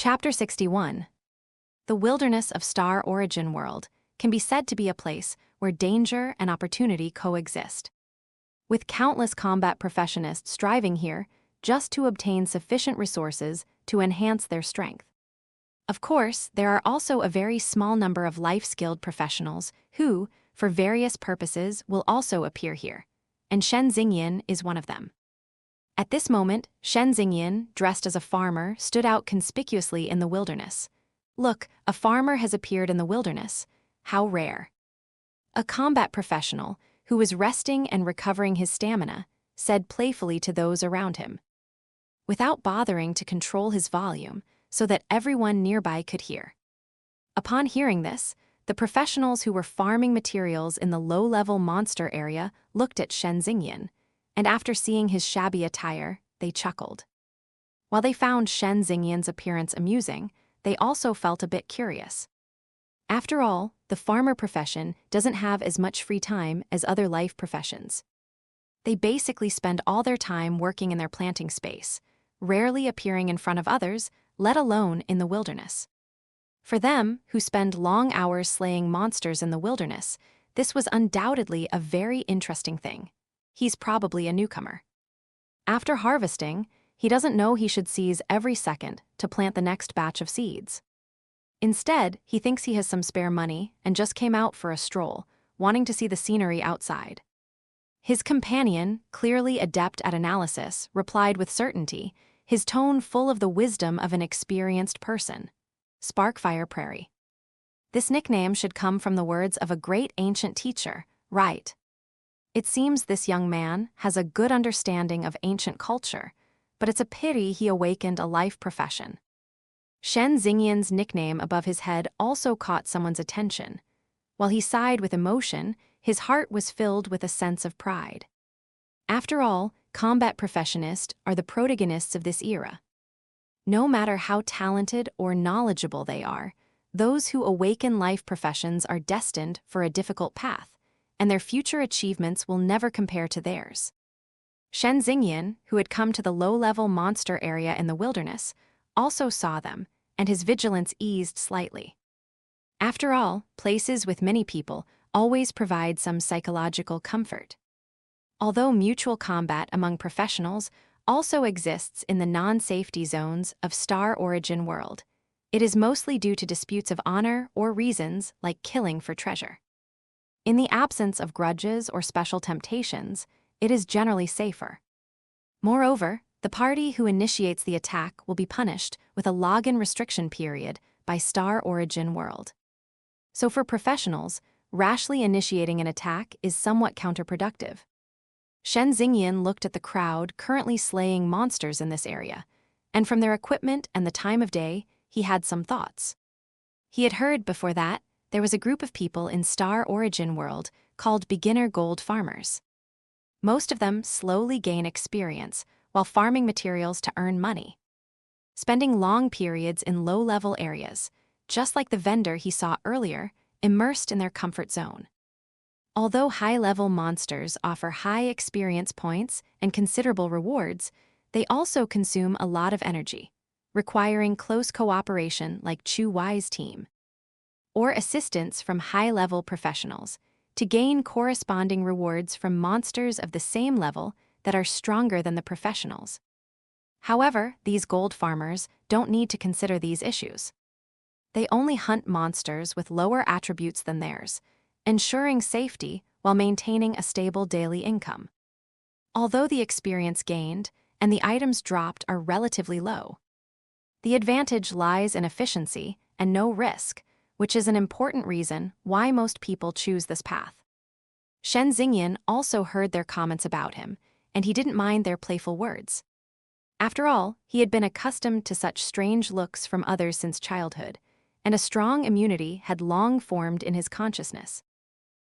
Chapter 61. The wilderness of Star Origin World can be said to be a place where danger and opportunity coexist. With countless combat professionists striving here just to obtain sufficient resources to enhance their strength. Of course, there are also a very small number of life-skilled professionals who, for various purposes, will also appear here, and Shen Xingyin is one of them. At this moment, Shen Xingyin, dressed as a farmer, stood out conspicuously in the wilderness. Look, a farmer has appeared in the wilderness. How rare. A combat professional, who was resting and recovering his stamina, said playfully to those around him, without bothering to control his volume so that everyone nearby could hear. Upon hearing this, the professionals who were farming materials in the low-level monster area looked at Shen Xingyin, and after seeing his shabby attire, they chuckled. While they found Shen Xingyin's appearance amusing, they also felt a bit curious. After all, the farmer profession doesn't have as much free time as other life professions. They basically spend all their time working in their planting space, rarely appearing in front of others, let alone in the wilderness. For them, who spend long hours slaying monsters in the wilderness, this was undoubtedly a very interesting thing. He's probably a newcomer. After harvesting, he doesn't know he should seize every second to plant the next batch of seeds. Instead, he thinks he has some spare money and just came out for a stroll, wanting to see the scenery outside. His companion, clearly adept at analysis, replied with certainty, his tone full of the wisdom of an experienced person. Sparkfire Prairie. This nickname should come from the words of a great ancient teacher, right? It seems this young man has a good understanding of ancient culture, but it's a pity he awakened a life profession. Shen Xingyin's nickname above his head also caught someone's attention. While he sighed with emotion, his heart was filled with a sense of pride. After all, combat professionists are the protagonists of this era. No matter how talented or knowledgeable they are, those who awaken life professions are destined for a difficult path, and their future achievements will never compare to theirs. Shen Xingyin, who had come to the low-level monster area in the wilderness, also saw them, and his vigilance eased slightly. After all, places with many people always provide some psychological comfort. Although mutual combat among professionals also exists in the non-safety zones of Star Origin World, it is mostly due to disputes of honor or reasons like killing for treasure. In the absence of grudges or special temptations, it is generally safer. Moreover, the party who initiates the attack will be punished with a login restriction period by Star Origin World. So for professionals, rashly initiating an attack is somewhat counterproductive. Shen Xingyin looked at the crowd currently slaying monsters in this area, and from their equipment and the time of day, he had some thoughts. He had heard before that there was a group of people in Star Origin World called beginner gold farmers. Most of them slowly gain experience while farming materials to earn money, spending long periods in low-level areas, just like the vendor he saw earlier, immersed in their comfort zone. Although high-level monsters offer high experience points and considerable rewards, they also consume a lot of energy, requiring close cooperation like Chu Wei's team, or assistance from high-level professionals to gain corresponding rewards from monsters of the same level that are stronger than the professionals. However, these gold farmers don't need to consider these issues. They only hunt monsters with lower attributes than theirs, ensuring safety while maintaining a stable daily income. Although the experience gained and the items dropped are relatively low, the advantage lies in efficiency and no risk, which is an important reason why most people choose this path. Shen Xingyin also heard their comments about him, and he didn't mind their playful words. After all, he had been accustomed to such strange looks from others since childhood, and a strong immunity had long formed in his consciousness.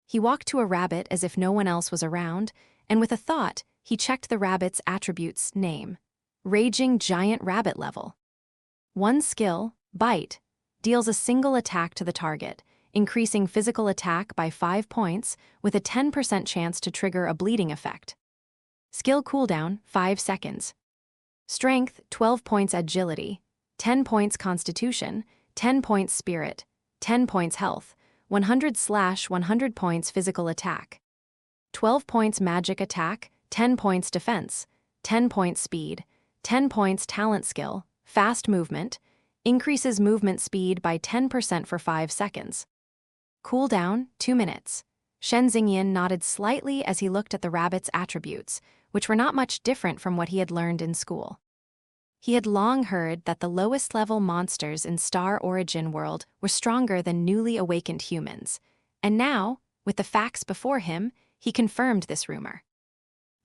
He walked to a rabbit as if no one else was around, and with a thought, he checked the rabbit's attributes name. Raging Giant Rabbit level. One skill, Bite, deals a single attack to the target, increasing physical attack by 5 points with a 10% chance to trigger a bleeding effect. Skill cooldown, 5 seconds. Strength, 12 points. Agility, 10 points constitution, 10 points spirit, 10 points health, 100/100 points physical attack, 12 points magic attack, 10 points defense, 10 points speed, 10 points talent skill, fast movement, increases movement speed by 10% for 5 seconds. Cooldown, 2 minutes. Shen Xingyan nodded slightly as he looked at the rabbit's attributes, which were not much different from what he had learned in school. He had long heard that the lowest-level monsters in Star Origin world were stronger than newly awakened humans, and now, with the facts before him, he confirmed this rumor.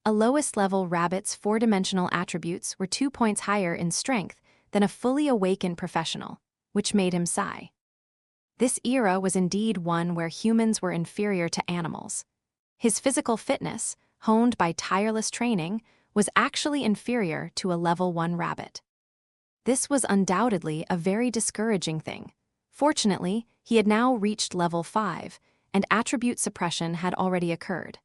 A lowest-level rabbit's 4-dimensional attributes were 2 points higher in strength than a fully awakened professional, which made him sigh. This era was indeed one where humans were inferior to animals. His physical fitness, honed by tireless training, was actually inferior to a level 1 rabbit. This was undoubtedly a very discouraging thing. Fortunately, he had now reached level 5, and attribute suppression had already occurred.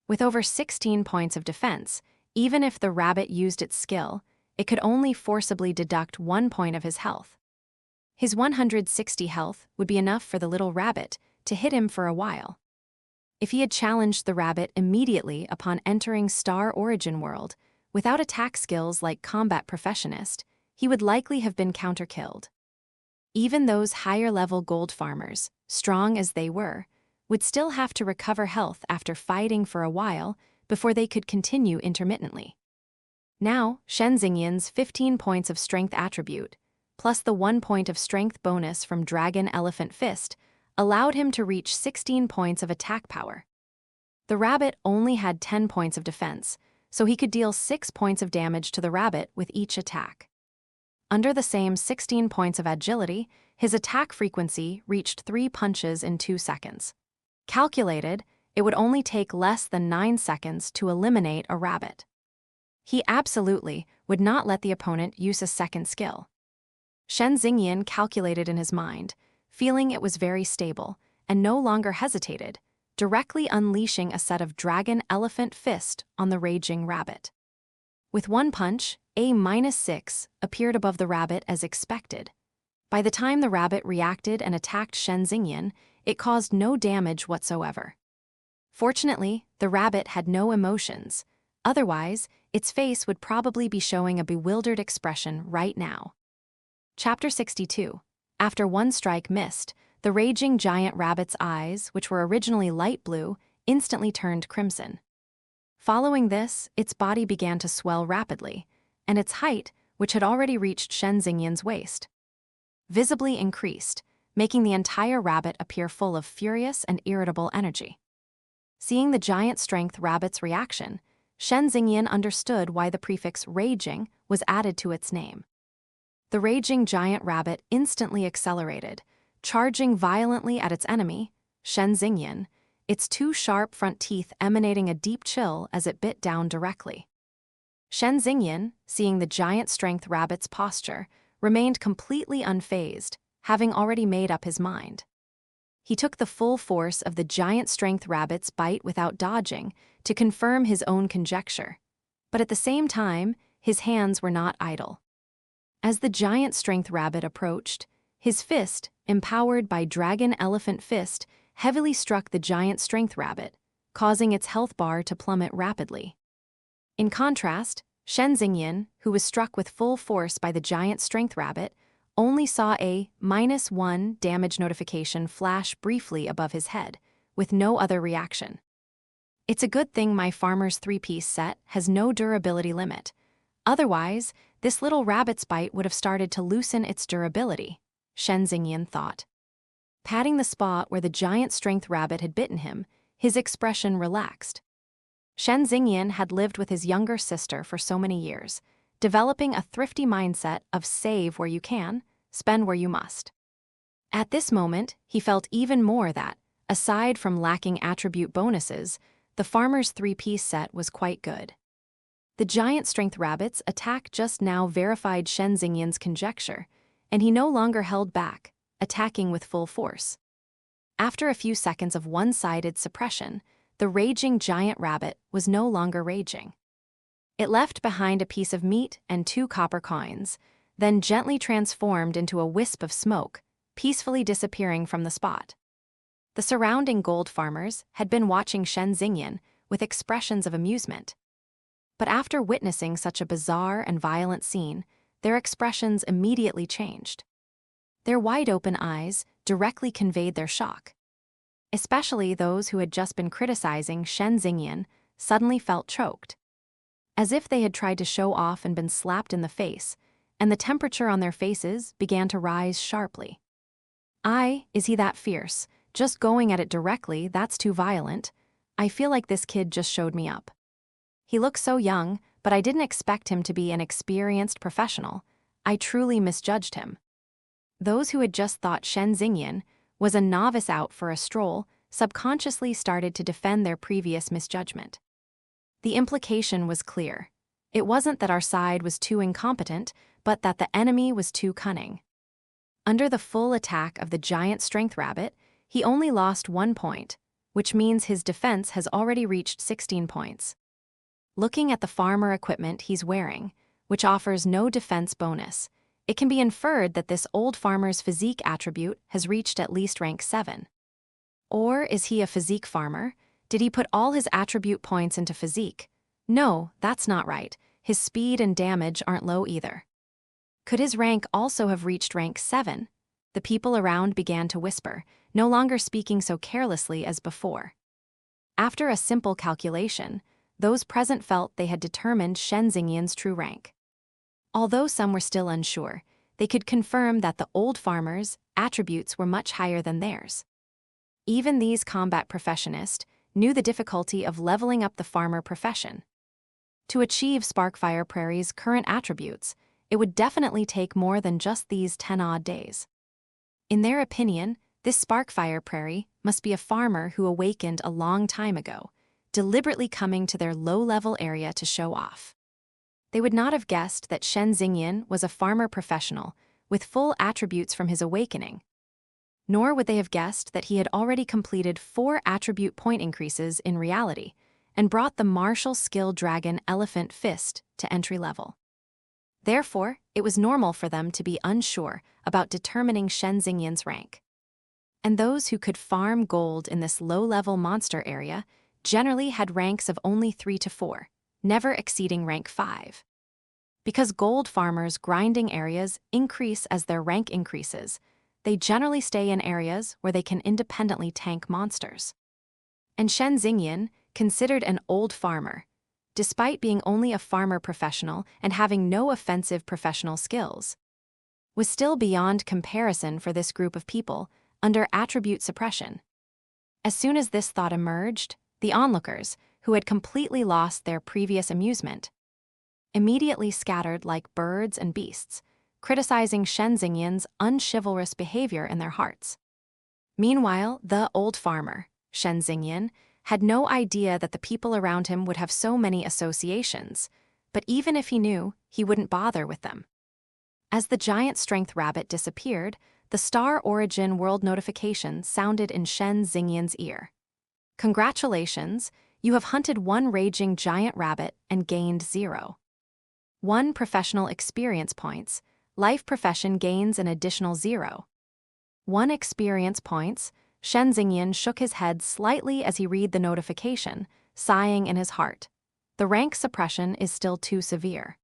With over 16 points of defense, even if the rabbit used its skill, it could only forcibly deduct 1 point of his health. His 160 health would be enough for the little rabbit to hit him for a while. If he had challenged the rabbit immediately upon entering Star Origin world, without attack skills like combat professionist, he would likely have been counter-killed. Even those higher-level gold farmers, strong as they were, would still have to recover health after fighting for a while before they could continue intermittently. Now, Shen Xingyan's 15 points of strength attribute, plus the 1 point of strength bonus from Dragon Elephant Fist, allowed him to reach 16 points of attack power. The rabbit only had 10 points of defense, so he could deal 6 points of damage to the rabbit with each attack. Under the same 16 points of agility, his attack frequency reached 3 punches in 2 seconds. Calculated, it would only take less than 9 seconds to eliminate a rabbit. He absolutely would not let the opponent use a second skill. Shen Xingyan calculated in his mind, feeling it was very stable, and no longer hesitated, directly unleashing a set of Dragon Elephant Fist on the raging rabbit. With one punch, a -6 appeared above the rabbit as expected. By the time the rabbit reacted and attacked Shen Xingyan, it caused no damage whatsoever. Fortunately, the rabbit had no emotions. Otherwise, its face would probably be showing a bewildered expression right now. Chapter 62. After one strike missed, the raging giant rabbit's eyes, which were originally light blue, instantly turned crimson. Following this, its body began to swell rapidly, and its height, which had already reached Shen Xingyan's waist, visibly increased, making the entire rabbit appear full of furious and irritable energy. Seeing the giant strength rabbit's reaction, Shen Xingyan understood why the prefix raging was added to its name. The raging giant rabbit instantly accelerated, charging violently at its enemy, Shen Xingyan, its 2 sharp front teeth emanating a deep chill as it bit down directly. Shen Xingyan, seeing the giant strength rabbit's posture, remained completely unfazed, having already made up his mind. He took the full force of the giant strength rabbit's bite without dodging to confirm his own conjecture, but at the same time, his hands were not idle. As the giant strength rabbit approached, his fist, empowered by Dragon Elephant Fist, heavily struck the giant strength rabbit, causing its health bar to plummet rapidly. In contrast, Shen Xingyan, who was struck with full force by the giant strength rabbit, only saw a -1 damage notification flash briefly above his head, with no other reaction. It's a good thing my farmer's 3-piece set has no durability limit. Otherwise, this little rabbit's bite would have started to loosen its durability, Shen Xingyan thought. Patting the spot where the giant strength rabbit had bitten him, his expression relaxed. Shen Xingyan had lived with his younger sister for so many years, developing a thrifty mindset of save where you can, spend where you must. At this moment, he felt even more that, aside from lacking attribute bonuses, the farmer's 3-piece set was quite good. The giant strength rabbit's attack just now verified Shen Xingyan's conjecture, and he no longer held back, attacking with full force. After a few seconds of one-sided suppression, the raging giant rabbit was no longer raging. It left behind a piece of meat and 2 copper coins, then gently transformed into a wisp of smoke, peacefully disappearing from the spot. The surrounding gold farmers had been watching Shen Xingyan with expressions of amusement. But after witnessing such a bizarre and violent scene, their expressions immediately changed. Their wide-open eyes directly conveyed their shock. Especially those who had just been criticizing Shen Xingyan suddenly felt choked, as if they had tried to show off and been slapped in the face, and the temperature on their faces began to rise sharply. Is he that fierce? Just going at it directly, that's too violent. I feel like this kid just showed me up. He looks so young, but I didn't expect him to be an experienced professional. I truly misjudged him. Those who had just thought Shen Xingyan was a novice out for a stroll subconsciously started to defend their previous misjudgment. The implication was clear. It wasn't that our side was too incompetent, but that the enemy was too cunning. Under the full attack of the giant strength rabbit, he only lost 1 point, which means his defense has already reached 16 points. Looking at the farmer equipment he's wearing, which offers no defense bonus, it can be inferred that this old farmer's physique attribute has reached at least rank 7. Or is he a physique farmer? Did he put all his attribute points into physique? No, that's not right. His speed and damage aren't low either. Could his rank also have reached rank 7? The people around began to whisper, no longer speaking so carelessly as before. After a simple calculation, those present felt they had determined Shen Xingyan's true rank. Although some were still unsure, they could confirm that the old farmer's attributes were much higher than theirs. Even these combat professionists knew the difficulty of leveling up the farmer profession. To achieve Sparkfire Prairie's current attributes, it would definitely take more than just these 10-odd days. In their opinion, this Sparkfire Prairie must be a farmer who awakened a long time ago, deliberately coming to their low-level area to show off. They would not have guessed that Shen Xingyan was a farmer professional with full attributes from his awakening. Nor would they have guessed that he had already completed 4 attribute point increases in reality and brought the martial skill dragon Elephant Fist to entry level. Therefore, it was normal for them to be unsure about determining Shen Xingyan's rank. And those who could farm gold in this low-level monster area generally had ranks of only 3 to 4, never exceeding rank 5. Because gold farmers' grinding areas increase as their rank increases, they generally stay in areas where they can independently tank monsters. And Shen Xingyan, considered an old farmer, despite being only a farmer professional and having no offensive professional skills, was still beyond comparison for this group of people under attribute suppression. As soon as this thought emerged, the onlookers, who had completely lost their previous amusement, immediately scattered like birds and beasts, criticizing Shen Xingyan's unchivalrous behavior in their hearts. Meanwhile, the old farmer, Shen Xingyan, had no idea that the people around him would have so many associations, but even if he knew, he wouldn't bother with them. As the giant strength rabbit disappeared, the Star Origin World notification sounded in Shen Xingyan's ear. Congratulations, you have hunted 1 raging giant rabbit and gained 0. 1 professional experience points. Life profession gains an additional 0. 1 experience points. Shen Xingyan shook his head slightly as he read the notification, sighing in his heart. The rank suppression is still too severe.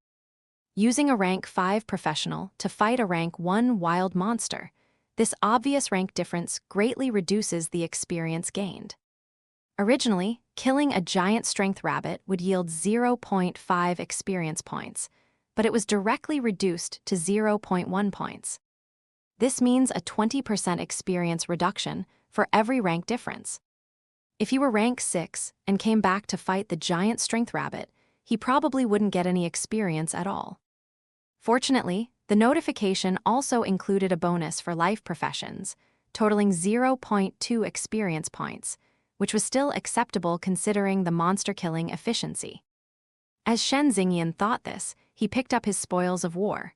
Using a rank 5 professional to fight a rank 1 wild monster, this obvious rank difference greatly reduces the experience gained. Originally, killing a giant strength rabbit would yield 0.5 experience points, but it was directly reduced to 0.1 points. This means a 20% experience reduction for every rank difference. If he were rank 6 and came back to fight the giant strength rabbit, he probably wouldn't get any experience at all. Fortunately, the notification also included a bonus for life professions, totaling 0.2 experience points, which was still acceptable considering the monster-killing efficiency. As Shen Xingyan thought this, he picked up his spoils of war.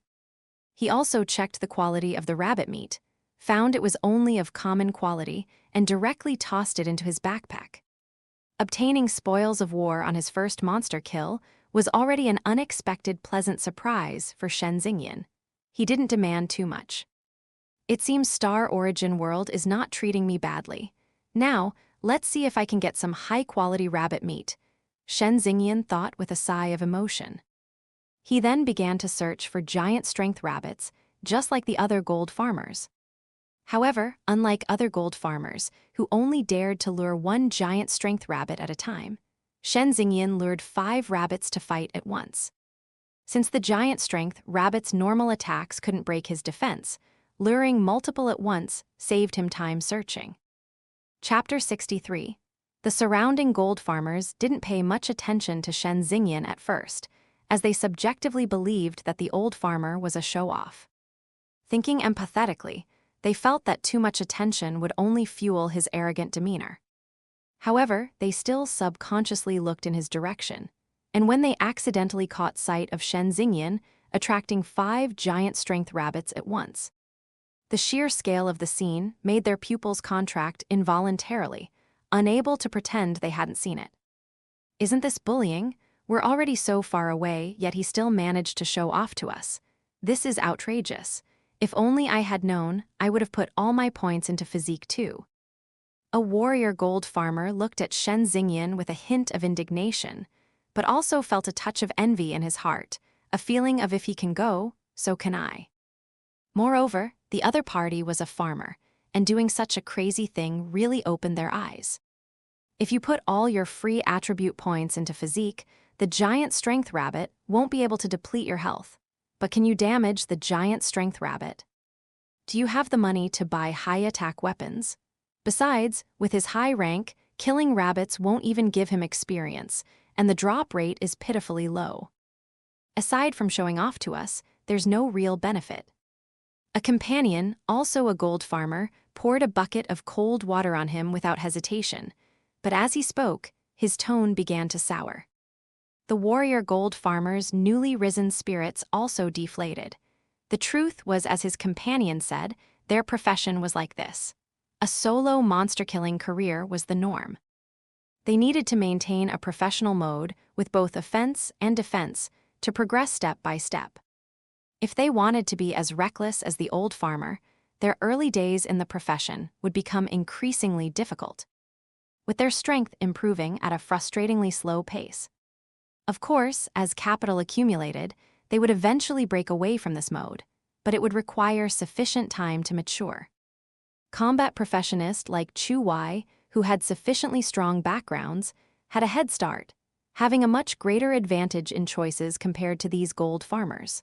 He also checked the quality of the rabbit meat, found it was only of common quality, and directly tossed it into his backpack. Obtaining spoils of war on his first monster kill was already an unexpected pleasant surprise for Shen Xingyan. he didn't demand too much. It seems Star Origin World is not treating me badly. Now, let's see if I can get some high-quality rabbit meat, Shen Xingyan thought with a sigh of emotion. He then began to search for giant strength rabbits, just like the other gold farmers. However, unlike other gold farmers, who only dared to lure one giant strength rabbit at a time, Shen Xingyan lured 5 rabbits to fight at once. Since the giant strength rabbit's normal attacks couldn't break his defense, luring multiple at once saved him time searching. Chapter 63. The surrounding gold farmers didn't pay much attention to Shen Xingyan at first, as they subjectively believed that the old farmer was a show-off. Thinking empathetically, they felt that too much attention would only fuel his arrogant demeanor. However, they still subconsciously looked in his direction, and when they accidentally caught sight of Shen Xingyan attracting 5 giant strength rabbits at once, the sheer scale of the scene made their pupils contract involuntarily, unable to pretend they hadn't seen it. Isn't this bullying? We're already so far away, yet he still managed to show off to us. This is outrageous. If only I had known, I would have put all my points into physique too. A warrior gold farmer looked at Shen Xingyan with a hint of indignation, but also felt a touch of envy in his heart, a feeling of if he can go, so can I. Moreover, the other party was a farmer, and doing such a crazy thing really opened their eyes. If you put all your free attribute points into physique, the giant strength rabbit won't be able to deplete your health. But can you damage the giant strength rabbit? Do you have the money to buy high-attack weapons? Besides, with his high rank, killing rabbits won't even give him experience, and the drop rate is pitifully low. Aside from showing off to us, there's no real benefit. A companion, also a gold farmer, poured a bucket of cold water on him without hesitation, but as he spoke, his tone began to sour. The warrior gold farmer's newly risen spirits also deflated. The truth was, as his companion said, their profession was like this. A solo monster-killing career was the norm. They needed to maintain a professional mode with both offense and defense to progress step by step. If they wanted to be as reckless as the old farmer, their early days in the profession would become increasingly difficult, with their strength improving at a frustratingly slow pace. Of course, as capital accumulated, they would eventually break away from this mode, but it would require sufficient time to mature. Combat professionists like Chu Wei, who had sufficiently strong backgrounds, had a head start, having a much greater advantage in choices compared to these gold farmers.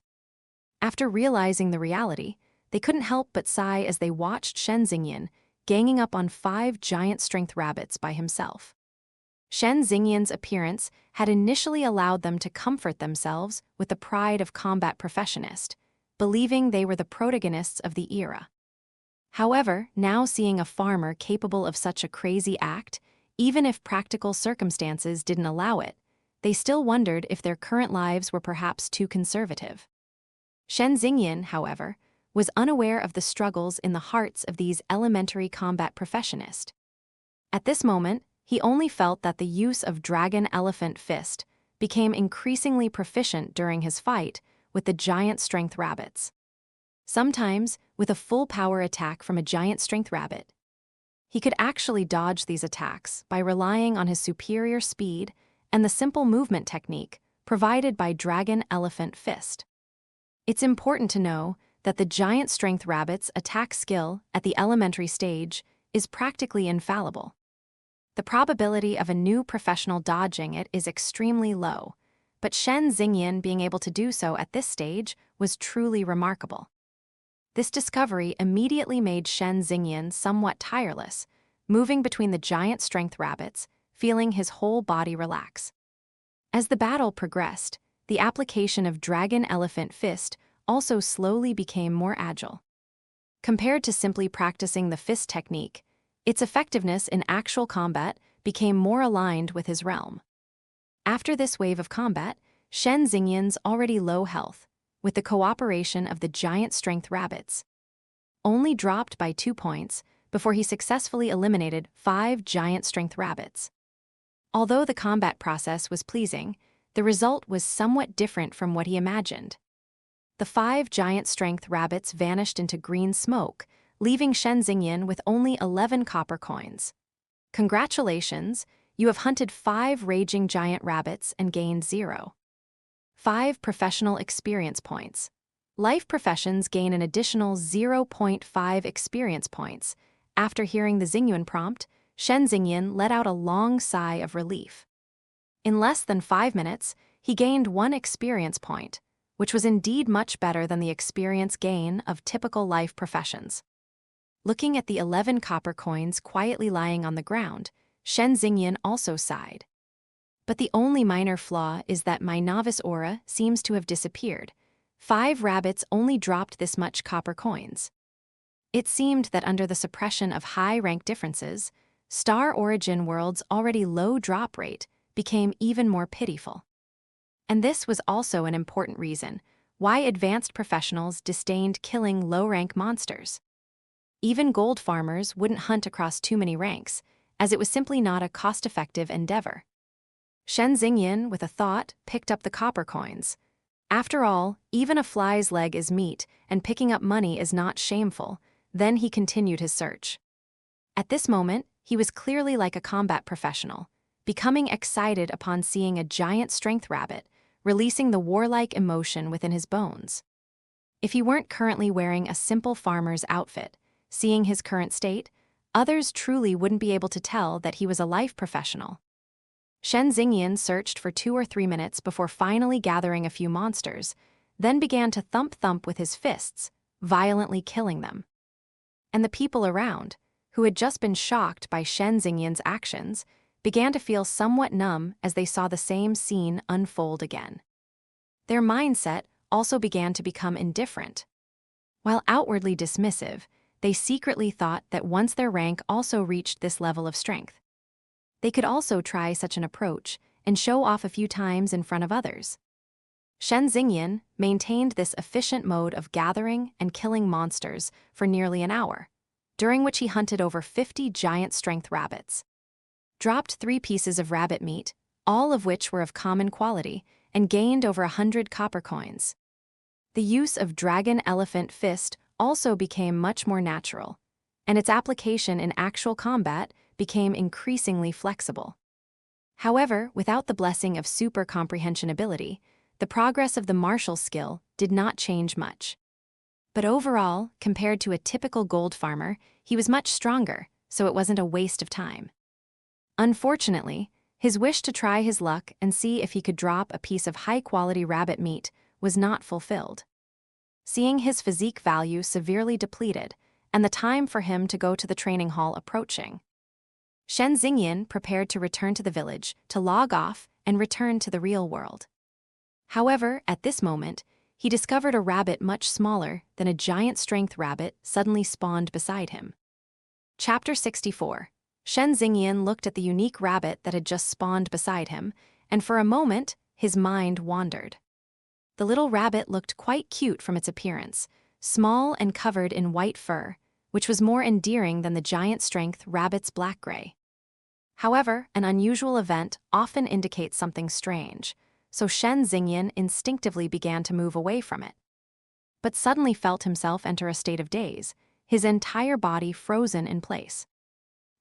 After realizing the reality, they couldn't help but sigh as they watched Shen Xingyan ganging up on 5 giant strength rabbits by himself. Shen Xingyan's appearance had initially allowed them to comfort themselves with the pride of combat professionist, believing they were the protagonists of the era. However, now seeing a farmer capable of such a crazy act, even if practical circumstances didn't allow it, they still wondered if their current lives were perhaps too conservative. Shen Xingyan, however, was unaware of the struggles in the hearts of these elementary combat professionists. At this moment, he only felt that the use of Dragon Elephant Fist became increasingly proficient during his fight with the giant strength rabbits. Sometimes, with a full power attack from a giant strength rabbit, he could actually dodge these attacks by relying on his superior speed and the simple movement technique provided by Dragon Elephant Fist. It's important to know that the giant strength rabbit's attack skill at the elementary stage is practically infallible. The probability of a new professional dodging it is extremely low, but Shen Xingyan being able to do so at this stage was truly remarkable. This discovery immediately made Shen Xingyan somewhat tireless, moving between the giant strength rabbits, feeling his whole body relax. As the battle progressed, the application of Dragon Elephant Fist also slowly became more agile. Compared to simply practicing the fist technique, its effectiveness in actual combat became more aligned with his realm. After this wave of combat, Shen Xingyan's already low health, with the cooperation of the giant strength rabbits, only dropped by 2 points before he successfully eliminated 5 giant strength rabbits. Although the combat process was pleasing, the result was somewhat different from what he imagined. The 5 giant strength rabbits vanished into green smoke, leaving Shen Xingyan with only 11 copper coins. Congratulations, you have hunted 5 raging giant rabbits and gained 0. 5 professional experience points. Life professions gain an additional 0.5 experience points. After hearing the Xingyuan prompt, Shen Xingyan let out a long sigh of relief. In less than 5 minutes, he gained 1 experience point, which was indeed much better than the experience gain of typical life professions. Looking at the 11 copper coins quietly lying on the ground, Shen Xingyan also sighed. But the only minor flaw is that my novice aura seems to have disappeared. 5 rabbits only dropped this much copper coins. It seemed that under the suppression of high rank differences, Star Origin World's already low drop rate became even more pitiful. And this was also an important reason why advanced professionals disdained killing low-rank monsters. Even gold farmers wouldn't hunt across too many ranks, as it was simply not a cost-effective endeavor. Shen Xingyan, with a thought, picked up the copper coins. After all, even a fly's leg is meat, and picking up money is not shameful. Then he continued his search. At this moment, he was clearly like a combat professional, becoming excited upon seeing a giant strength rabbit, releasing the warlike emotion within his bones. If he weren't currently wearing a simple farmer's outfit, seeing his current state, others truly wouldn't be able to tell that he was a life professional. Shen Xingyan searched for 2 or 3 minutes before finally gathering a few monsters, then began to thump with his fists, violently killing them. And the people around, who had just been shocked by Shen Xingyan's actions, began to feel somewhat numb as they saw the same scene unfold again. Their mindset also began to become indifferent. While outwardly dismissive, they secretly thought that once their rank also reached this level of strength, they could also try such an approach and show off a few times in front of others. Shen Xingyan maintained this efficient mode of gathering and killing monsters for nearly an hour, during which he hunted over 50 giant strength rabbits, dropped 3 pieces of rabbit meat, all of which were of common quality, and gained over 100 copper coins. The use of Dragon Elephant Fist also became much more natural, and its application in actual combat became increasingly flexible. However, without the blessing of super comprehension ability, the progress of the martial skill did not change much. But overall, compared to a typical gold farmer, he was much stronger, so it wasn't a waste of time. Unfortunately, his wish to try his luck and see if he could drop a piece of high-quality rabbit meat was not fulfilled. Seeing his physique value severely depleted and the time for him to go to the training hall approaching, Shen Xingyan prepared to return to the village to log off and return to the real world. However, at this moment, he discovered a rabbit much smaller than a giant strength rabbit suddenly spawned beside him. Chapter 64. Shen Xingyan looked at the unique rabbit that had just spawned beside him, and for a moment, his mind wandered. The little rabbit looked quite cute from its appearance, small and covered in white fur, which was more endearing than the giant strength rabbit's black-gray. However, an unusual event often indicates something strange, so Shen Xingyan instinctively began to move away from it, but suddenly felt himself enter a state of daze, his entire body frozen in place.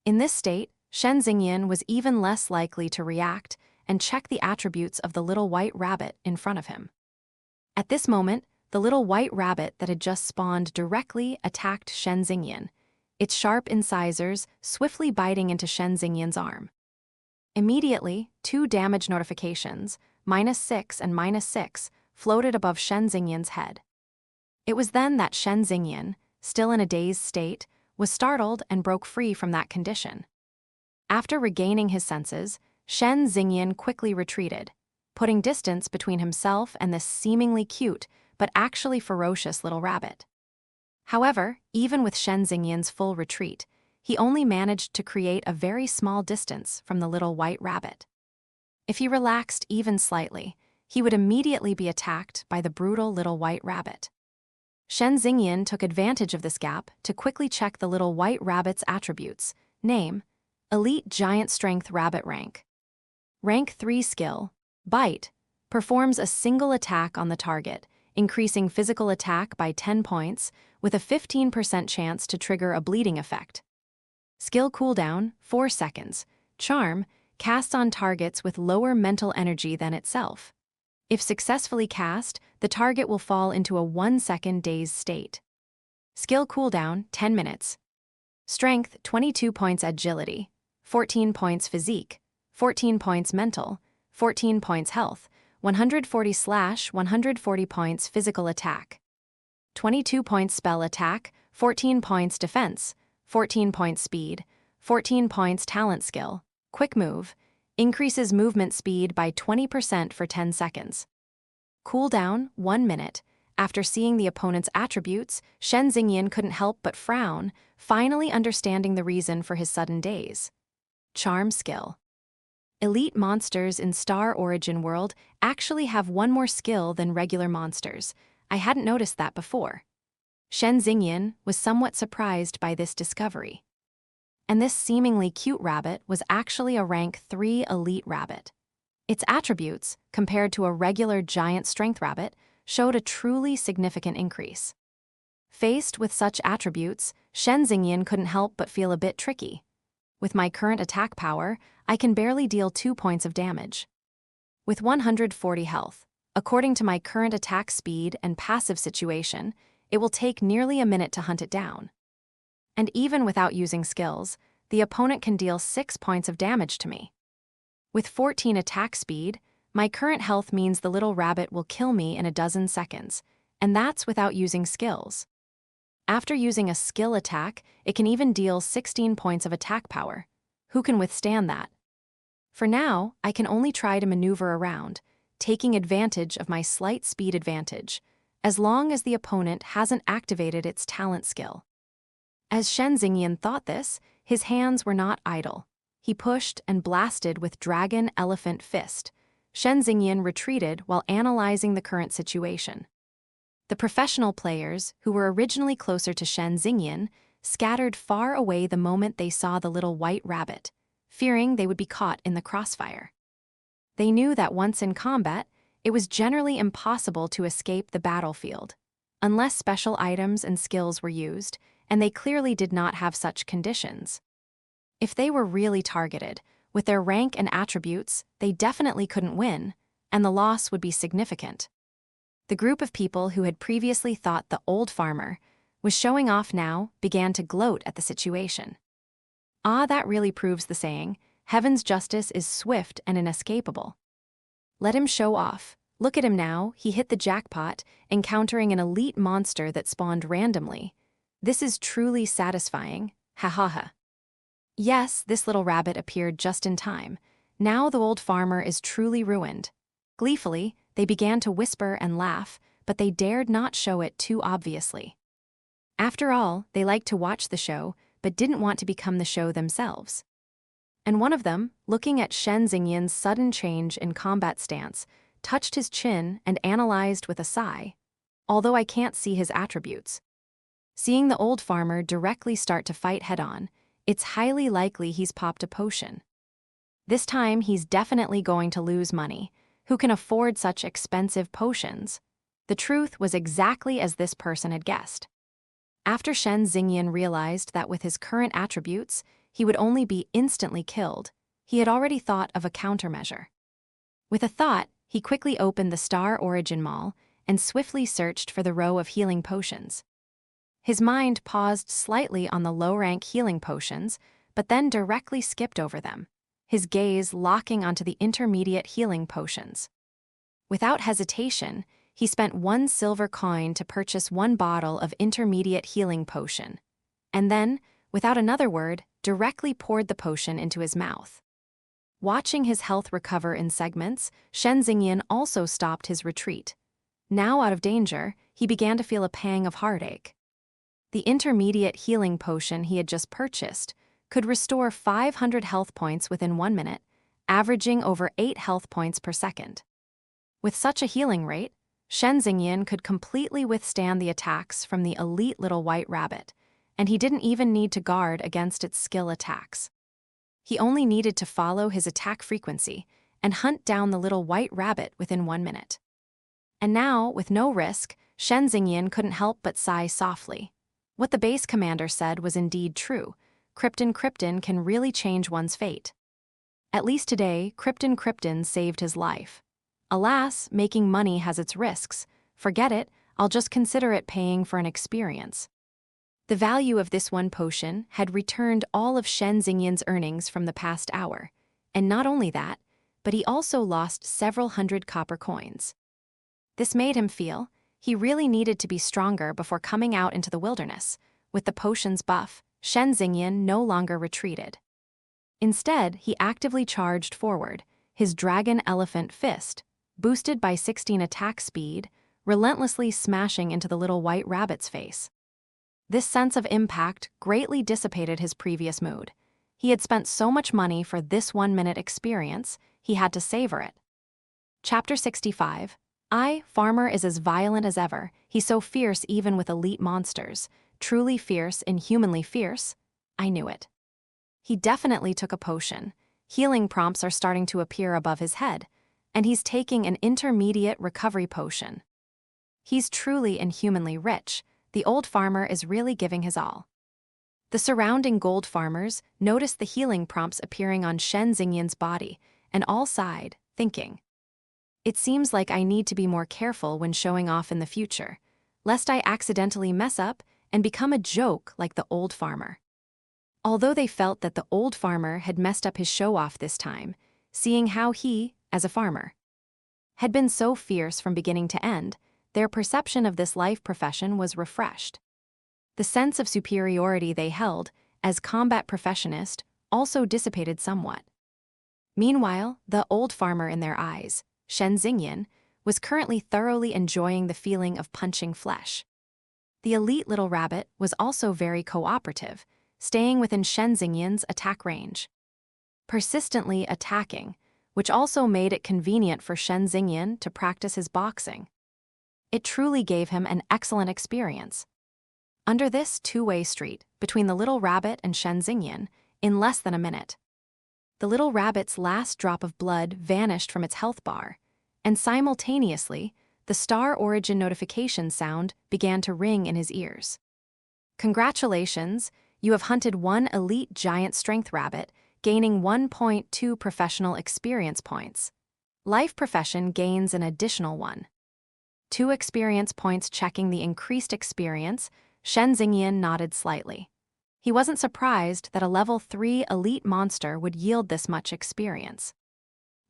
In this state, Shen Xingyan was even less likely to react and check the attributes of the little white rabbit in front of him. At this moment, the little white rabbit that had just spawned directly attacked Shen Xingyan, its sharp incisors swiftly biting into Shen Xingyan's arm. Immediately, 2 damage notifications, -6 and -6, floated above Shen Xingyan's head. It was then that Shen Xingyan, still in a dazed state, was startled and broke free from that condition. After regaining his senses, Shen Xingyan quickly retreated, putting distance between himself and this seemingly cute but actually ferocious little rabbit. However, even with Shen Xingyan's full retreat, he only managed to create a very small distance from the little white rabbit. If he relaxed even slightly, he would immediately be attacked by the brutal little white rabbit. Shen Xingyan took advantage of this gap to quickly check the little white rabbit's attributes. Name: Elite Giant Strength Rabbit Rank. Rank 3 Skill: Bite. Performs a single attack on the target, increasing physical attack by 10 points, with a 15% chance to trigger a bleeding effect. Skill cooldown, 4 seconds. Charm, casts on targets with lower mental energy than itself. If successfully cast, the target will fall into a 1-second dazed state. Skill cooldown, 10 minutes. Strength, 22 points agility, 14 points physique, 14 points mental, 14 points health, 140/140 points physical attack. 22 points spell attack, 14 points defense, 14 points speed, 14 points talent skill, quick move, increases movement speed by 20% for 10 seconds. Cooldown, 1 minute. After seeing the opponent's attributes, Shen Xingyan couldn't help but frown, finally understanding the reason for his sudden daze. Charm skill. Elite monsters in Star Origin World actually have one more skill than regular monsters. I hadn't noticed that before. Shen Xingyan was somewhat surprised by this discovery. And this seemingly cute rabbit was actually a rank 3 elite rabbit. Its attributes, compared to a regular giant strength rabbit, showed a truly significant increase. Faced with such attributes, Shen Xingyan couldn't help but feel a bit tricky. With my current attack power, I can barely deal 2 points of damage. With 140 health, according to my current attack speed and passive situation, it will take nearly a minute to hunt it down. And even without using skills, the opponent can deal 6 points of damage to me. With 14 attack speed, my current health means the little rabbit will kill me in a dozen seconds, and that's without using skills. After using a skill attack, it can even deal 16 points of attack power. Who can withstand that? For now, I can only try to maneuver around, taking advantage of my slight speed advantage, as long as the opponent hasn't activated its talent skill. As Shen Xingyan thought this, his hands were not idle. He pushed and blasted with Dragon Elephant Fist. Shen Xingyan retreated while analyzing the current situation. The professional players, who were originally closer to Shen Xingyan, scattered far away the moment they saw the little white rabbit, fearing they would be caught in the crossfire. They knew that once in combat, it was generally impossible to escape the battlefield, unless special items and skills were used, and they clearly did not have such conditions. If they were really targeted, with their rank and attributes, they definitely couldn't win, and the loss would be significant. The group of people who had previously thought the old farmer was showing off now began to gloat at the situation. Ah, that really proves the saying, heaven's justice is swift and inescapable. Let him show off. Look at him now, he hit the jackpot, encountering an elite monster that spawned randomly. This is truly satisfying, ha ha ha. Yes, this little rabbit appeared just in time. Now the old farmer is truly ruined. Gleefully, they began to whisper and laugh, but they dared not show it too obviously. After all, they liked to watch the show, but didn't want to become the show themselves. And one of them, looking at Shen Xingyan's sudden change in combat stance, touched his chin and analyzed with a sigh, although I can't see his attributes. Seeing the old farmer directly start to fight head-on, it's highly likely he's popped a potion. This time he's definitely going to lose money. Who can afford such expensive potions? The truth was exactly as this person had guessed. After Shen Xingyan realized that with his current attributes, he would only be instantly killed, he had already thought of a countermeasure. With a thought, he quickly opened the Star Origin Mall and swiftly searched for the row of healing potions. His mind paused slightly on the low-rank healing potions, but then directly skipped over them, his gaze locking onto the intermediate healing potions. Without hesitation, he spent 1 silver coin to purchase 1 bottle of intermediate healing potion, and then, without another word, directly poured the potion into his mouth. Watching his health recover in segments, Shen Xingyan also stopped his retreat. Now out of danger, he began to feel a pang of heartache. The intermediate healing potion he had just purchased could restore 500 health points within 1 minute, averaging over 8 health points per second. With such a healing rate, Shen Xingyan could completely withstand the attacks from the elite little white rabbit, and he didn't even need to guard against its skill attacks. He only needed to follow his attack frequency and hunt down the little white rabbit within 1 minute. And now, with no risk, Shen Xingyin couldn't help but sigh softly. What the base commander said was indeed true. Krypton can really change one's fate. At least today, Krypton saved his life. Alas, making money has its risks. Forget it, I'll just consider it paying for an experience. The value of this one potion had returned all of Shen Xingyin's earnings from the past hour. And not only that, but he also lost several hundred copper coins. This made him feel he really needed to be stronger before coming out into the wilderness. With the potion's buff, Shen Xingyin no longer retreated. Instead, he actively charged forward, his dragon elephant fist, boosted by 16 attack speed, relentlessly smashing into the little white rabbit's face. This sense of impact greatly dissipated his previous mood. He had spent so much money for this 1-minute experience, he had to savor it. Chapter 65. Farmer is as violent as ever. He's so fierce even with elite monsters. Truly fierce, inhumanly fierce. I knew it. He definitely took a potion. Healing prompts are starting to appear above his head, and he's taking an intermediate recovery potion. He's truly inhumanly rich. The old farmer is really giving his all. The surrounding gold farmers noticed the healing prompts appearing on Shen Xingyin's body, and all sighed, thinking, "It seems like I need to be more careful when showing off in the future, lest I accidentally mess up and become a joke like the old farmer." Although they felt that the old farmer had messed up his show-off this time, seeing how he, as a farmer, had been so fierce from beginning to end, their perception of this life profession was refreshed. The sense of superiority they held as combat professionist also dissipated somewhat. Meanwhile, the old farmer in their eyes, Shen Xingyin, was currently thoroughly enjoying the feeling of punching flesh. The elite little rabbit was also very cooperative, staying within Shen Xingyin's attack range, persistently attacking, which also made it convenient for Shen Xingyin to practice his boxing. It truly gave him an excellent experience. Under this two-way street between the little rabbit and Shen Xingyin, in less than a minute, the little rabbit's last drop of blood vanished from its health bar, and simultaneously, the star origin notification sound began to ring in his ears. Congratulations, you have hunted one elite giant strength rabbit, gaining 1.2 professional experience points. Life profession gains an additional 1. 2 experience points checking the increased experience. Shen Xingyin nodded slightly. He wasn't surprised that a level 3 elite monster would yield this much experience.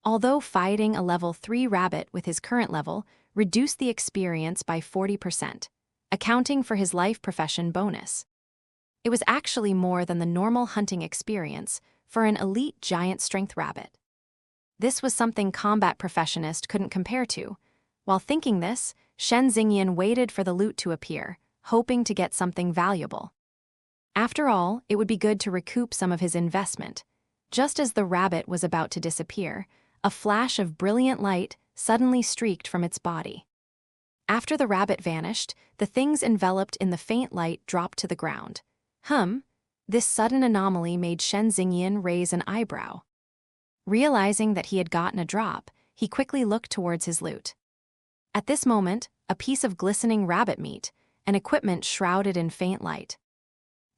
Although fighting a level 3 rabbit with his current level reduced the experience by 40%, accounting for his life profession bonus. It was actually more than the normal hunting experience for an elite giant strength rabbit. This was something combat professionist couldn't compare to. While thinking this, Shen Xingyin waited for the loot to appear, hoping to get something valuable. After all, it would be good to recoup some of his investment. Just as the rabbit was about to disappear, a flash of brilliant light suddenly streaked from its body. After the rabbit vanished, the things enveloped in the faint light dropped to the ground. This sudden anomaly made Shen Xingyin raise an eyebrow. Realizing that he had gotten a drop, he quickly looked towards his loot. At this moment, a piece of glistening rabbit meat, and equipment shrouded in faint light,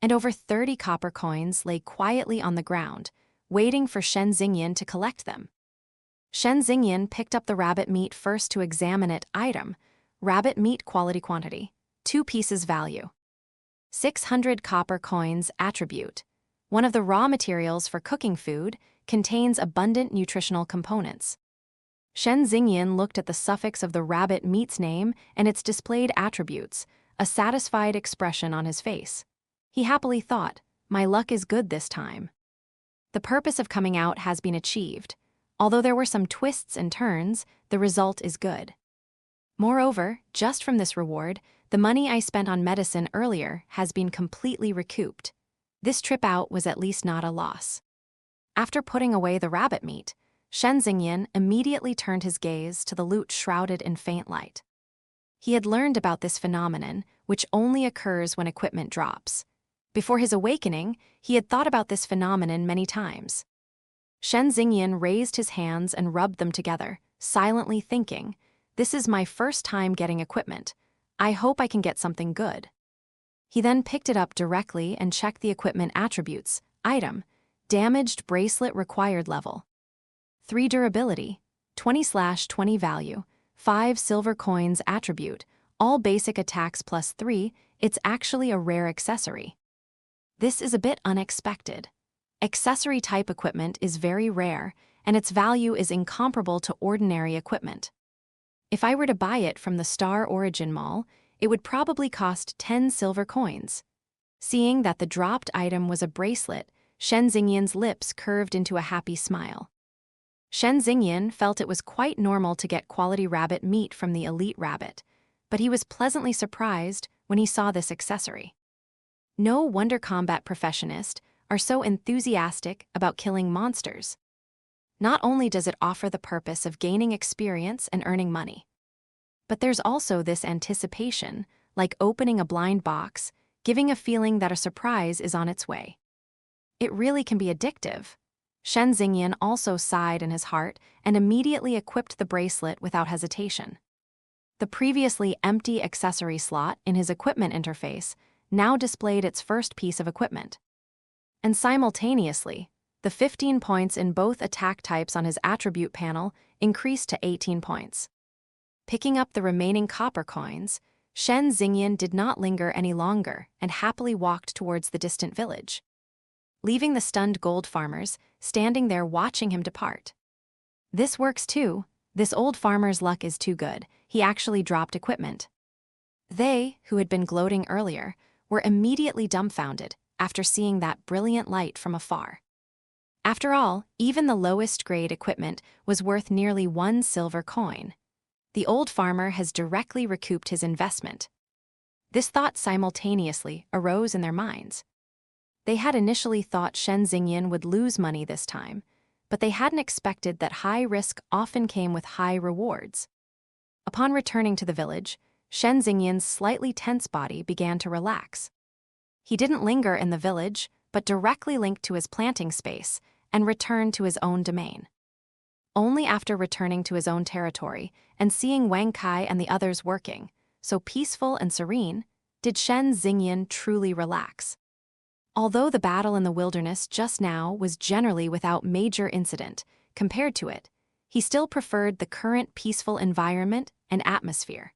and over 30 copper coins lay quietly on the ground, waiting for Shen Xingyin to collect them. Shen Xingyin picked up the rabbit meat first to examine it. Item: rabbit meat quality quantity, 2 pieces value. 600 copper coins. Attribute: one of the raw materials for cooking food, contains abundant nutritional components. Shen Xingyin looked at the suffix of the rabbit meat's name and its displayed attributes, a satisfied expression on his face. He happily thought, "My luck is good this time." The purpose of coming out has been achieved. Although there were some twists and turns, the result is good. Moreover, just from this reward, the money I spent on medicine earlier has been completely recouped. This trip out was at least not a loss. After putting away the rabbit meat, Shen Xingyin immediately turned his gaze to the loot shrouded in faint light. He had learned about this phenomenon, which only occurs when equipment drops. Before his awakening, he had thought about this phenomenon many times. Shen Xingyin raised his hands and rubbed them together, silently thinking, This is my first time getting equipment. I hope I can get something good. He then picked it up directly and checked the equipment attributes. Item: damaged bracelet required level. 3 durability, 20/20 value, 5 silver coins attribute, all basic attacks plus 3, it's actually a rare accessory. This is a bit unexpected. Accessory type equipment is very rare, and its value is incomparable to ordinary equipment. If I were to buy it from the Star Origin Mall, it would probably cost 10 silver coins. Seeing that the dropped item was a bracelet, Shen Xingyan's lips curved into a happy smile. Shen Xingyan felt it was quite normal to get quality rabbit meat from the elite rabbit, but he was pleasantly surprised when he saw this accessory. No wonder combat professionists are so enthusiastic about killing monsters. Not only does it offer the purpose of gaining experience and earning money, but there's also this anticipation, like opening a blind box, giving a feeling that a surprise is on its way. It really can be addictive. Shen Xingyan also sighed in his heart and immediately equipped the bracelet without hesitation. The previously empty accessory slot in his equipment interface now displayed its first piece of equipment. And simultaneously, the 15 points in both attack types on his attribute panel increased to 18 points. Picking up the remaining copper coins, Shen Xingyan did not linger any longer and happily walked towards the distant village, leaving the stunned gold farmers standing there watching him depart. This works too. This old farmer's luck is too good. He actually dropped equipment. They, who had been gloating earlier, were immediately dumbfounded after seeing that brilliant light from afar. After all, even the lowest grade equipment was worth nearly 1 silver coin. The old farmer has directly recouped his investment. This thought simultaneously arose in their minds. They had initially thought Shen Xingyan would lose money this time, but they hadn't expected that high risk often came with high rewards. Upon returning to the village, Shen Xingyan's slightly tense body began to relax. He didn't linger in the village, but directly linked to his planting space and returned to his own domain. Only after returning to his own territory and seeing Wang Kai and the others working, so peaceful and serene, did Shen Xingyan truly relax. Although the battle in the wilderness just now was generally without major incident, compared to it, he still preferred the current peaceful environment and atmosphere.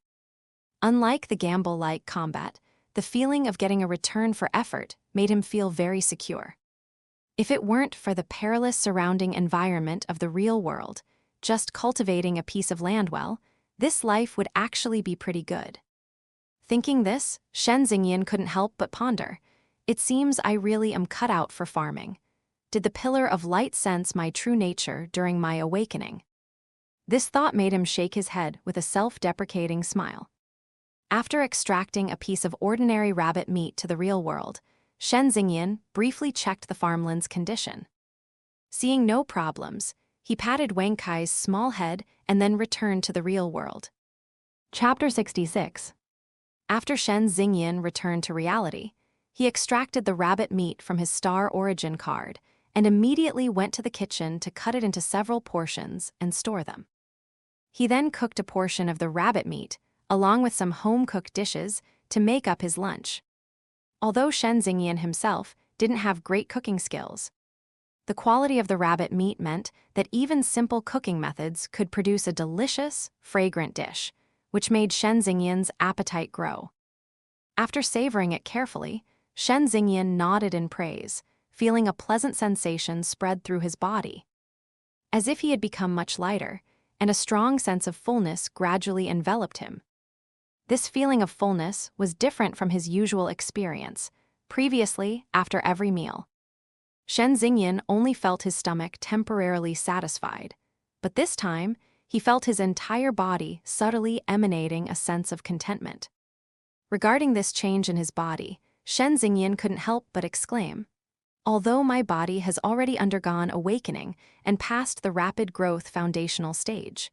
Unlike the gamble-like combat, the feeling of getting a return for effort made him feel very secure. If it weren't for the perilous surrounding environment of the real world, just cultivating a piece of land well, this life would actually be pretty good. Thinking this, Shen Xingyan couldn't help but ponder. It seems I really am cut out for farming. Did the pillar of light sense my true nature during my awakening? This thought made him shake his head with a self-deprecating smile. After extracting a piece of ordinary rabbit meat to the real world, Shen Xingyan briefly checked the farmland's condition. Seeing no problems, he patted Wang Kai's small head and then returned to the real world. Chapter 66. After Shen Xingyan returned to reality, he extracted the rabbit meat from his Star Origin card and immediately went to the kitchen to cut it into several portions and store them. He then cooked a portion of the rabbit meat, along with some home-cooked dishes, to make up his lunch. Although Shen Xingyan himself didn't have great cooking skills, the quality of the rabbit meat meant that even simple cooking methods could produce a delicious, fragrant dish, which made Shen Xingyan's appetite grow. After savoring it carefully, Shen Xingyan nodded in praise, feeling a pleasant sensation spread through his body. As if he had become much lighter, and a strong sense of fullness gradually enveloped him. This feeling of fullness was different from his usual experience. Previously, after every meal, Shen Xingyan only felt his stomach temporarily satisfied, but this time, he felt his entire body subtly emanating a sense of contentment. Regarding this change in his body, Shen Xingyan couldn't help but exclaim, "Although my body has already undergone awakening and passed the rapid growth foundational stage,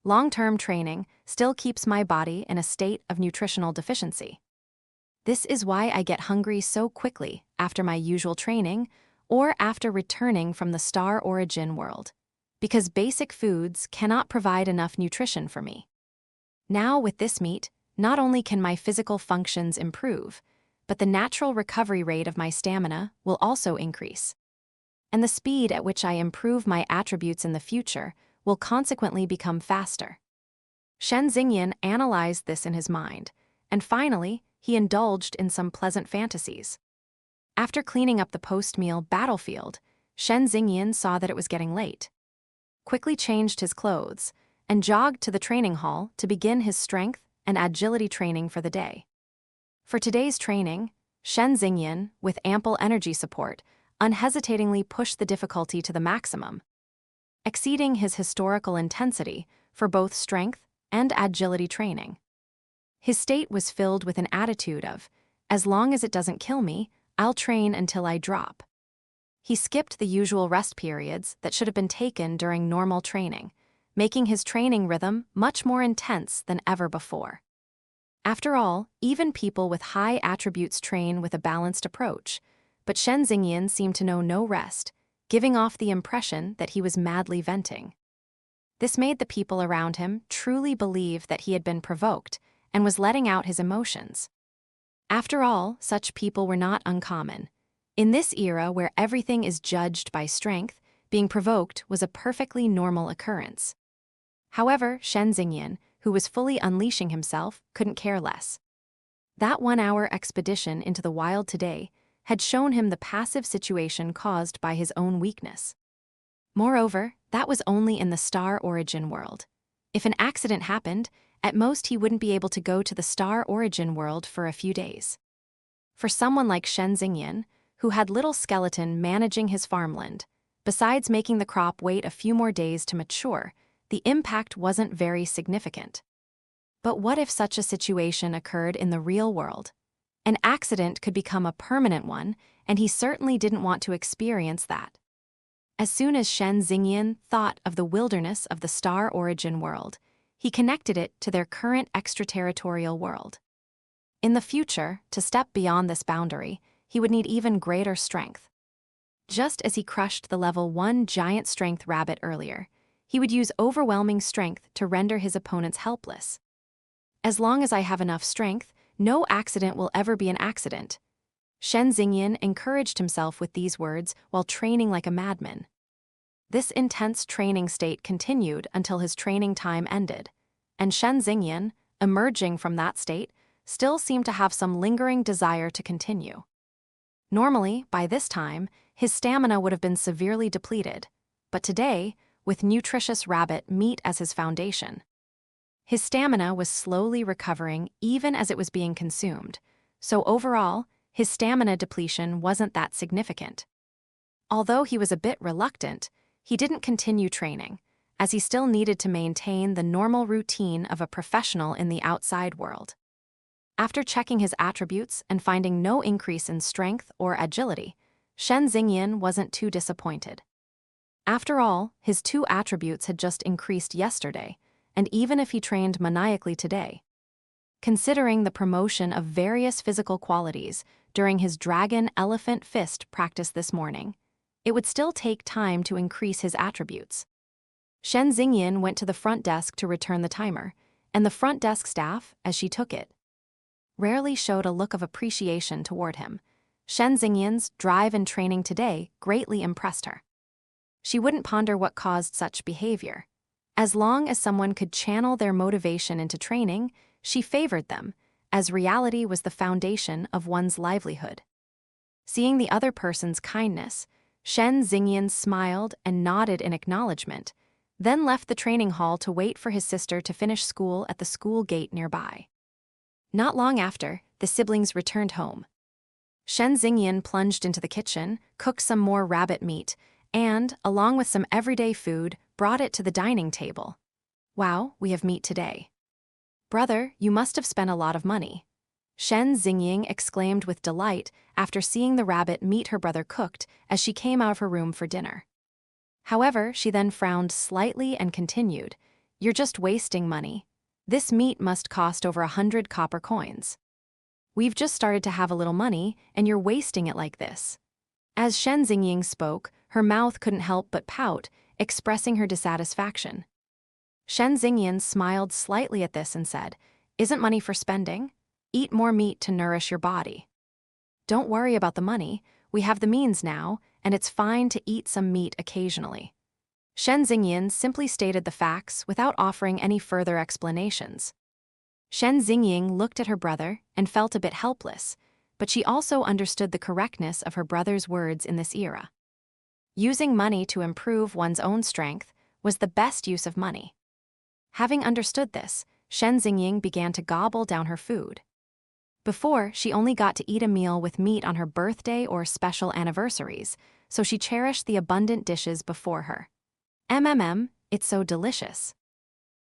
long-term training still keeps my body in a state of nutritional deficiency. This is why I get hungry so quickly after my usual training or after returning from the Star Origin world, because basic foods cannot provide enough nutrition for me. Now with this meat, not only can my physical functions improve, but the natural recovery rate of my stamina will also increase. And the speed at which I improve my attributes in the future will consequently become faster. Shen Xingyan analyzed this in his mind, and finally, he indulged in some pleasant fantasies. After cleaning up the post-meal battlefield, Shen Xingyan saw that it was getting late. Quickly changed his clothes and jogged to the training hall to begin his strength and agility training for the day. For today's training, Shen Xingyan, with ample energy support, unhesitatingly pushed the difficulty to the maximum, exceeding his historical intensity for both strength and agility training. His state was filled with an attitude of, as long as it doesn't kill me, I'll train until I drop. He skipped the usual rest periods that should have been taken during normal training, making his training rhythm much more intense than ever before. After all, even people with high attributes train with a balanced approach, but Shen Xingyan seemed to know no rest, giving off the impression that he was madly venting. This made the people around him truly believe that he had been provoked and was letting out his emotions. After all, such people were not uncommon. In this era where everything is judged by strength, being provoked was a perfectly normal occurrence. However, Shen Xingyan, who was fully unleashing himself, couldn't care less. That 1-hour expedition into the wild today had shown him the passive situation caused by his own weakness. Moreover, that was only in the star origin world. If an accident happened, at most he wouldn't be able to go to the star origin world for a few days. For someone like Shen Xingyan, who had little skeleton managing his farmland, besides making the crop wait a few more days to mature, the impact wasn't very significant. But what if such a situation occurred in the real world? An accident could become a permanent one, and he certainly didn't want to experience that. As soon as Shen Xingyan thought of the wilderness of the star origin world, he connected it to their current extraterritorial world. In the future, to step beyond this boundary, he would need even greater strength. Just as he crushed the level 1 giant strength rabbit earlier, he would use overwhelming strength to render his opponents helpless. As long as I have enough strength, no accident will ever be an accident. Shen Xingyan encouraged himself with these words while training like a madman. This intense training state continued until his training time ended, and Shen Xingyan, emerging from that state, still seemed to have some lingering desire to continue. Normally, by this time, his stamina would have been severely depleted, but today, with nutritious rabbit meat as his foundation, his stamina was slowly recovering even as it was being consumed, so overall, his stamina depletion wasn't that significant. Although he was a bit reluctant, he didn't continue training, as he still needed to maintain the normal routine of a professional in the outside world. After checking his attributes and finding no increase in strength or agility, Shen Xingyan wasn't too disappointed. After all, his 2 attributes had just increased yesterday, and even if he trained maniacally today, considering the promotion of various physical qualities during his dragon elephant fist practice this morning, it would still take time to increase his attributes. Shen Xingyan went to the front desk to return the timer, and the front desk staff, as she took it, rarely showed a look of appreciation toward him. Shen Xingyan's drive and training today greatly impressed her. She wouldn't ponder what caused such behavior. As long as someone could channel their motivation into training, she favored them, as reality was the foundation of one's livelihood. Seeing the other person's kindness, Shen Xingyan smiled and nodded in acknowledgement, then left the training hall to wait for his sister to finish school at the school gate nearby. Not long after, the siblings returned home. Shen Xingyan plunged into the kitchen, cooked some more rabbit meat, and, along with some everyday food, brought it to the dining table. Wow, we have meat today. Brother, you must have spent a lot of money. Shen Xingyan exclaimed with delight after seeing the rabbit meat her brother cooked as she came out of her room for dinner. However, she then frowned slightly and continued, "You're just wasting money. This meat must cost over 100 copper coins. We've just started to have a little money, and you're wasting it like this." As Shen Xingyan spoke, her mouth couldn't help but pout, expressing her dissatisfaction. Shen Xingyan smiled slightly at this and said, "Isn't money for spending? Eat more meat to nourish your body. Don't worry about the money, we have the means now, and it's fine to eat some meat occasionally." Shen Xingyan simply stated the facts without offering any further explanations. Shen Xingying looked at her brother and felt a bit helpless, but she also understood the correctness of her brother's words in this era. Using money to improve one's own strength was the best use of money. Having understood this, Shen Xingying began to gobble down her food. Before, she only got to eat a meal with meat on her birthday or special anniversaries, so she cherished the abundant dishes before her. It's so delicious.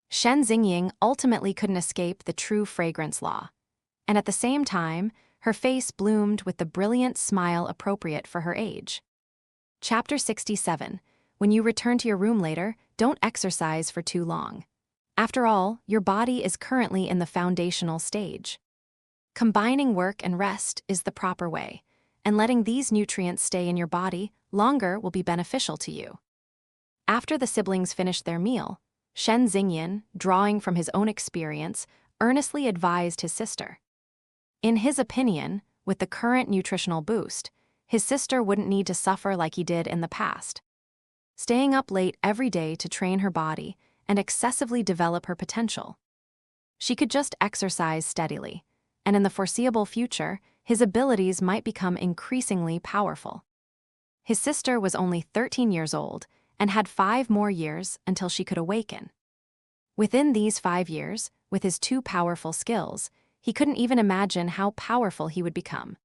Shen Xingying ultimately couldn't escape the true fragrance law, and at the same time, her face bloomed with the brilliant smile appropriate for her age. Chapter 67. When you return to your room later, don't exercise for too long. After all, your body is currently in the foundational stage. Combining work and rest is the proper way, and letting these nutrients stay in your body longer will be beneficial to you. After the siblings finished their meal, Shen Xingyan, drawing from his own experience, earnestly advised his sister. In his opinion, with the current nutritional boost, his sister wouldn't need to suffer like he did in the past. Staying up late every day to train her body and excessively develop her potential. She could just exercise steadily, and in the foreseeable future, his abilities might become increasingly powerful. His sister was only 13 years old and had 5 more years until she could awaken. Within these 5 years, with his 2 powerful skills, he couldn't even imagine how powerful he would become.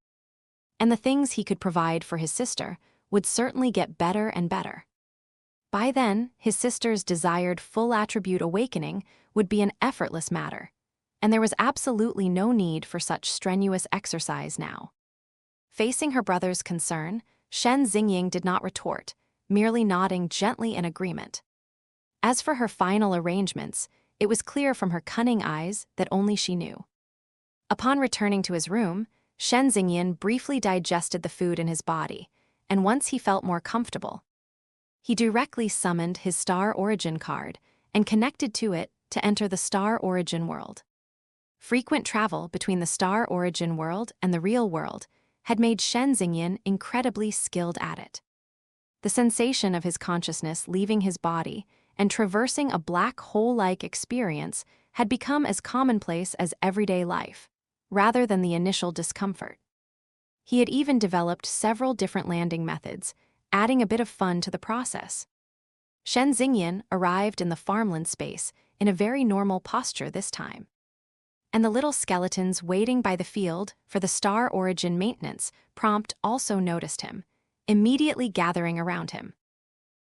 And the things he could provide for his sister would certainly get better and better. By then, his sister's desired full attribute awakening would be an effortless matter, and there was absolutely no need for such strenuous exercise now. Facing her brother's concern, Shen Xingying did not retort, merely nodding gently in agreement. As for her final arrangements, it was clear from her cunning eyes that only she knew. Upon returning to his room, Shen Xingyan briefly digested the food in his body, and once he felt more comfortable, he directly summoned his star origin card and connected to it to enter the star origin world. Frequent travel between the star origin world and the real world had made Shen Xingyan incredibly skilled at it. The sensation of his consciousness leaving his body and traversing a black hole-like experience had become as commonplace as everyday life, rather than the initial discomfort. He had even developed several different landing methods, adding a bit of fun to the process. Shen Xingyan arrived in the farmland space in a very normal posture this time. And the little skeletons waiting by the field for the star origin maintenance prompt also noticed him, immediately gathering around him.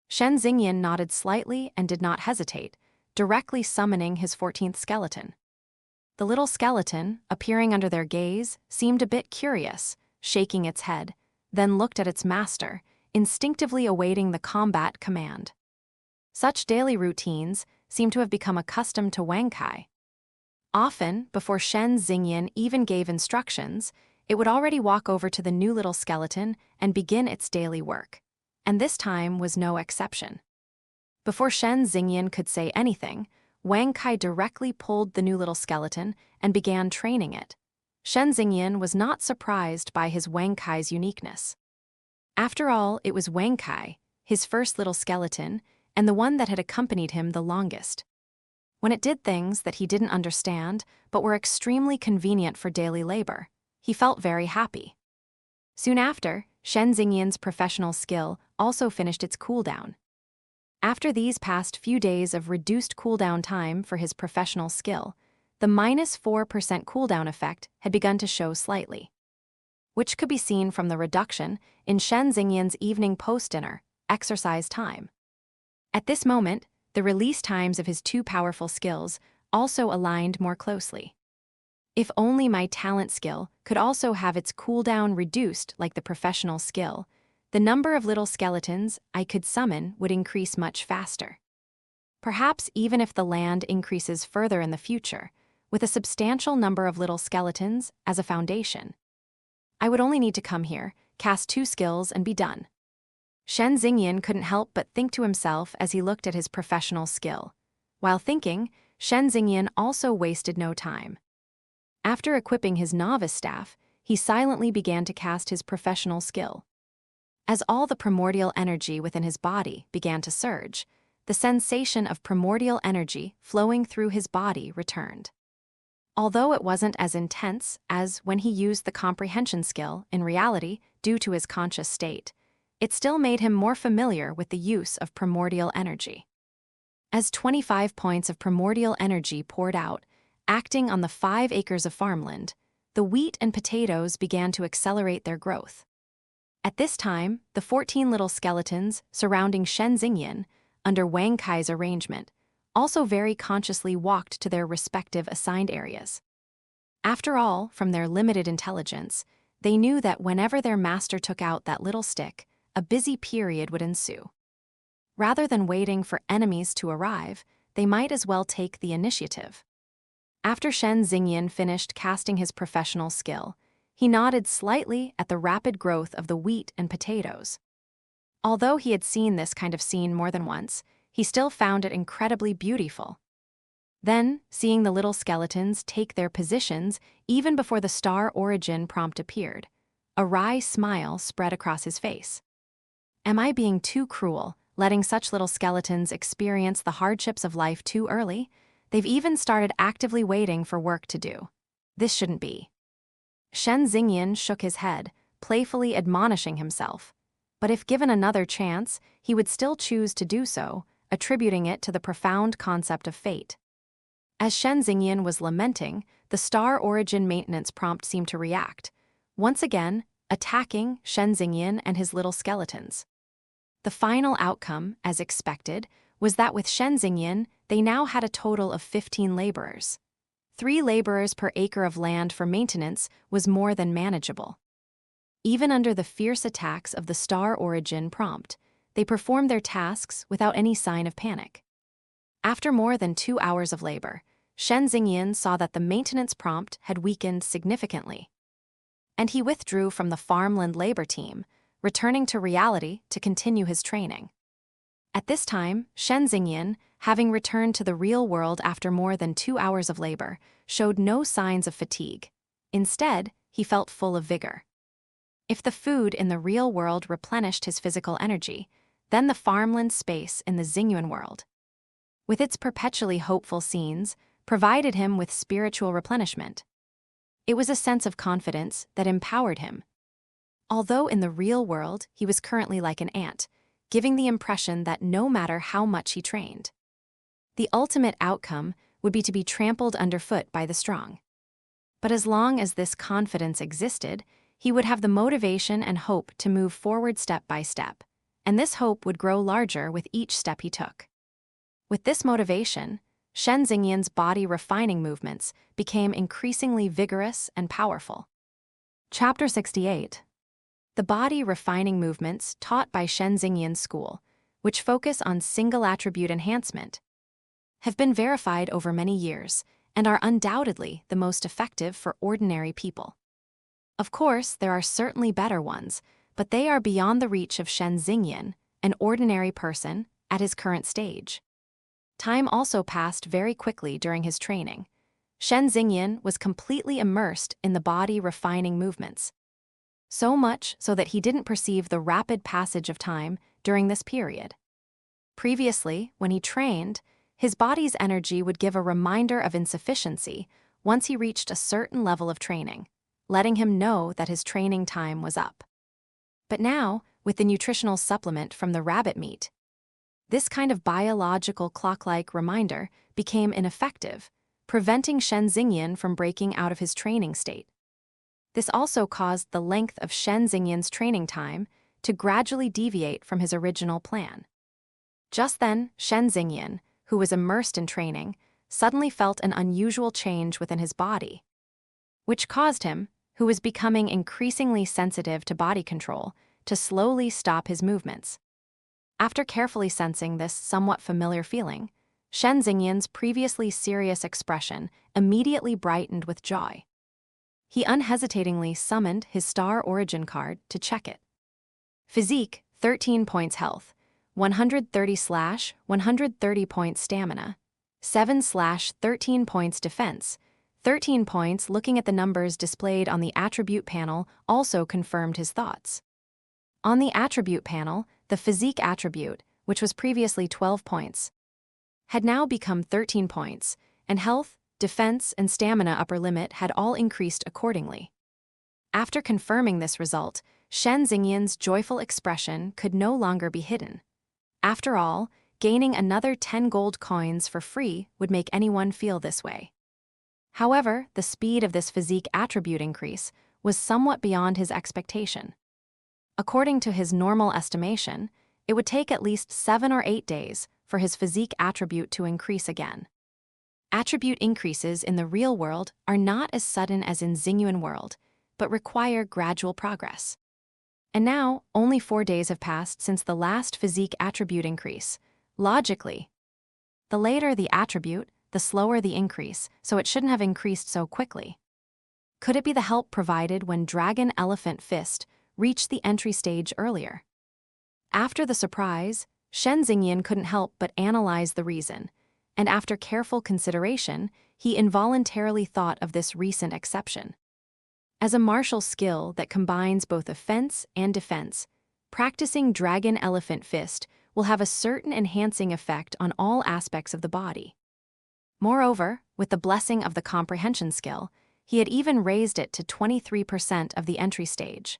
Shen Xingyan nodded slightly and did not hesitate, directly summoning his 14th skeleton. The little skeleton, appearing under their gaze, seemed a bit curious, shaking its head, then looked at its master, instinctively awaiting the combat command. Such daily routines seemed to have become accustomed to Wang Kai. Often, before Shen Xingyan even gave instructions, it would already walk over to the new little skeleton and begin its daily work. And this time was no exception. Before Shen Xingyan could say anything, Wang Kai directly pulled the new little skeleton and began training it. Shen Xingyan was not surprised by his Wang Kai's uniqueness. After all, it was Wang Kai, his first little skeleton, and the one that had accompanied him the longest. When it did things that he didn't understand but were extremely convenient for daily labor, he felt very happy. Soon after, Shen Xingyan's professional skill also finished its cooldown. After these past few days of reduced cooldown time for his professional skill, the -4% cooldown effect had begun to show slightly, which could be seen from the reduction in Shen Xingyan's evening post-dinner exercise time. At this moment, the release times of his 2 powerful skills also aligned more closely. If only my talent skill could also have its cooldown reduced like the professional skill, the number of little skeletons I could summon would increase much faster. Perhaps even if the land increases further in the future, with a substantial number of little skeletons as a foundation. I would only need to come here, cast 2 skills and be done. Shen Xingyan couldn't help but think to himself as he looked at his professional skill. While thinking, Shen Xingyan also wasted no time. After equipping his novice staff, he silently began to cast his professional skill. As all the primordial energy within his body began to surge, the sensation of primordial energy flowing through his body returned. Although it wasn't as intense as when he used the comprehension skill in reality due to his conscious state, it still made him more familiar with the use of primordial energy. As 25 points of primordial energy poured out, acting on the 5 acres of farmland, the wheat and potatoes began to accelerate their growth. At this time, the 14 little skeletons surrounding Shen Xingyan, under Wang Kai's arrangement, also very consciously walked to their respective assigned areas. After all, from their limited intelligence, they knew that whenever their master took out that little stick, a busy period would ensue. Rather than waiting for enemies to arrive, they might as well take the initiative. After Shen Xingyan finished casting his professional skill, he nodded slightly at the rapid growth of the wheat and potatoes. Although he had seen this kind of scene more than once, he still found it incredibly beautiful. Then, seeing the little skeletons take their positions even before the star origin prompt appeared, a wry smile spread across his face. Am I being too cruel, letting such little skeletons experience the hardships of life too early? They've even started actively waiting for work to do. This shouldn't be. Shen Xingyan shook his head, playfully admonishing himself. But if given another chance, he would still choose to do so, attributing it to the profound concept of fate. As Shen Xingyan was lamenting, the star origin maintenance prompt seemed to react, once again attacking Shen Xingyan and his little skeletons. The final outcome, as expected, was that with Shen Xingyan, they now had a total of 15 laborers. 3 laborers per acre of land for maintenance was more than manageable. Even under the fierce attacks of the star origin prompt, they performed their tasks without any sign of panic. After more than 2 hours of labor, Shen Xingyan saw that the maintenance prompt had weakened significantly. And he withdrew from the farmland labor team, returning to reality to continue his training. At this time, Shen Xingyan, having returned to the real world after more than 2 hours of labor, showed no signs of fatigue. Instead, he felt full of vigor. If the food in the real world replenished his physical energy, then the farmland space in the Xingyuan world, with its perpetually hopeful scenes, provided him with spiritual replenishment. It was a sense of confidence that empowered him. Although in the real world he was currently like an ant, giving the impression that no matter how much he trained, the ultimate outcome would be to be trampled underfoot by the strong. But as long as this confidence existed, he would have the motivation and hope to move forward step by step, and this hope would grow larger with each step he took. With this motivation, Shen Xingyan's body refining movements became increasingly vigorous and powerful. Chapter 68. The body refining movements taught by Shen Xingyan's school, which focus on single attribute enhancement, have been verified over many years and are undoubtedly the most effective for ordinary people. Of course, there are certainly better ones, but they are beyond the reach of Shen Xingyan, an ordinary person, at his current stage. Time also passed very quickly during his training. Shen Xingyan was completely immersed in the body refining movements. So much so that he didn't perceive the rapid passage of time during this period. Previously, when he trained, his body's energy would give a reminder of insufficiency once he reached a certain level of training, letting him know that his training time was up. But now, with the nutritional supplement from the rabbit meat, this kind of biological clock-like reminder became ineffective, preventing Shen Xingyan from breaking out of his training state. This also caused the length of Shen Xingyan's training time to gradually deviate from his original plan. Just then, Shen Xingyan, who was immersed in training, suddenly felt an unusual change within his body, which caused him, who was becoming increasingly sensitive to body control, to slowly stop his movements. After carefully sensing this somewhat familiar feeling, Shen Xingyan's previously serious expression immediately brightened with joy. He unhesitatingly summoned his star origin card to check it. Physique, 13 points health, 130/130 points stamina, 7/13 points defense. 13 points looking at the numbers displayed on the attribute panel also confirmed his thoughts. On the attribute panel, the physique attribute, which was previously 12 points, had now become 13 points, and health, defense, and stamina upper limit had all increased accordingly. After confirming this result, Shen Xingyan's joyful expression could no longer be hidden. After all, gaining another 10 gold coins for free would make anyone feel this way. However, the speed of this physique attribute increase was somewhat beyond his expectation. According to his normal estimation, it would take at least 7 or 8 days for his physique attribute to increase again. Attribute increases in the real world are not as sudden as in Xingyuan world, but require gradual progress. And now, only 4 days have passed since the last physique attribute increase. Logically, the later the attribute, the slower the increase, so it shouldn't have increased so quickly. Could it be the help provided when Dragon Elephant Fist reached the entry stage earlier? After the surprise, Shen Xingyan couldn't help but analyze the reason, and after careful consideration, he involuntarily thought of this recent exception. As a martial skill that combines both offense and defense, practicing Dragon Elephant Fist will have a certain enhancing effect on all aspects of the body. Moreover, with the blessing of the comprehension skill, he had even raised it to 23% of the entry stage.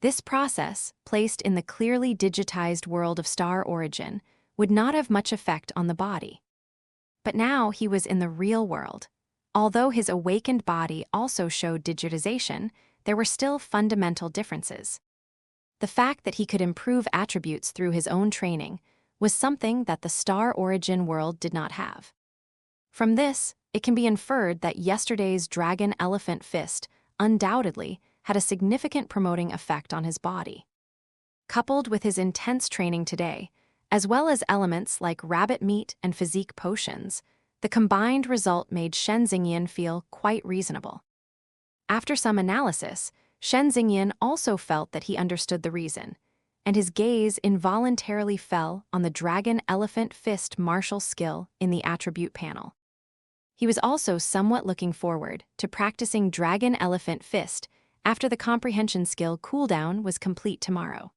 This process, placed in the clearly digitized world of Star Origin, would not have much effect on the body. But now he was in the real world. Although his awakened body also showed digitization, there were still fundamental differences. The fact that he could improve attributes through his own training was something that the Star Origin world did not have. From this, it can be inferred that yesterday's Dragon Elephant Fist undoubtedly had a significant promoting effect on his body. Coupled with his intense training today, as well as elements like rabbit meat and physique potions, the combined result made Shen Xingyan feel quite reasonable. After some analysis, Shen Xingyan also felt that he understood the reason, and his gaze involuntarily fell on the Dragon Elephant Fist martial skill in the attribute panel. He was also somewhat looking forward to practicing Dragon Elephant Fist after the comprehension skill cooldown was complete tomorrow.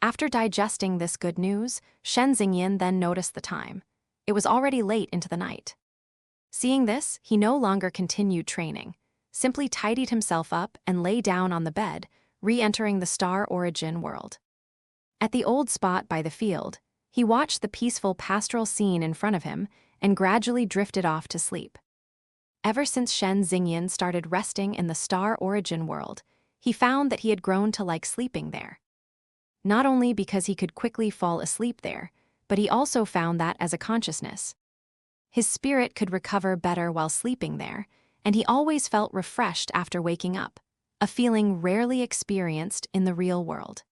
After digesting this good news, Shen Xingyan then noticed the time. It was already late into the night. Seeing this, he no longer continued training, simply tidied himself up and lay down on the bed, re-entering the Star Origin world. At the old spot by the field, he watched the peaceful pastoral scene in front of him and gradually drifted off to sleep. Ever since Shen Xingyan started resting in the Star Origin world, he found that he had grown to like sleeping there. Not only because he could quickly fall asleep there, but he also found that as a consciousness. His spirit could recover better while sleeping there, and he always felt refreshed after waking up, a feeling rarely experienced in the real world.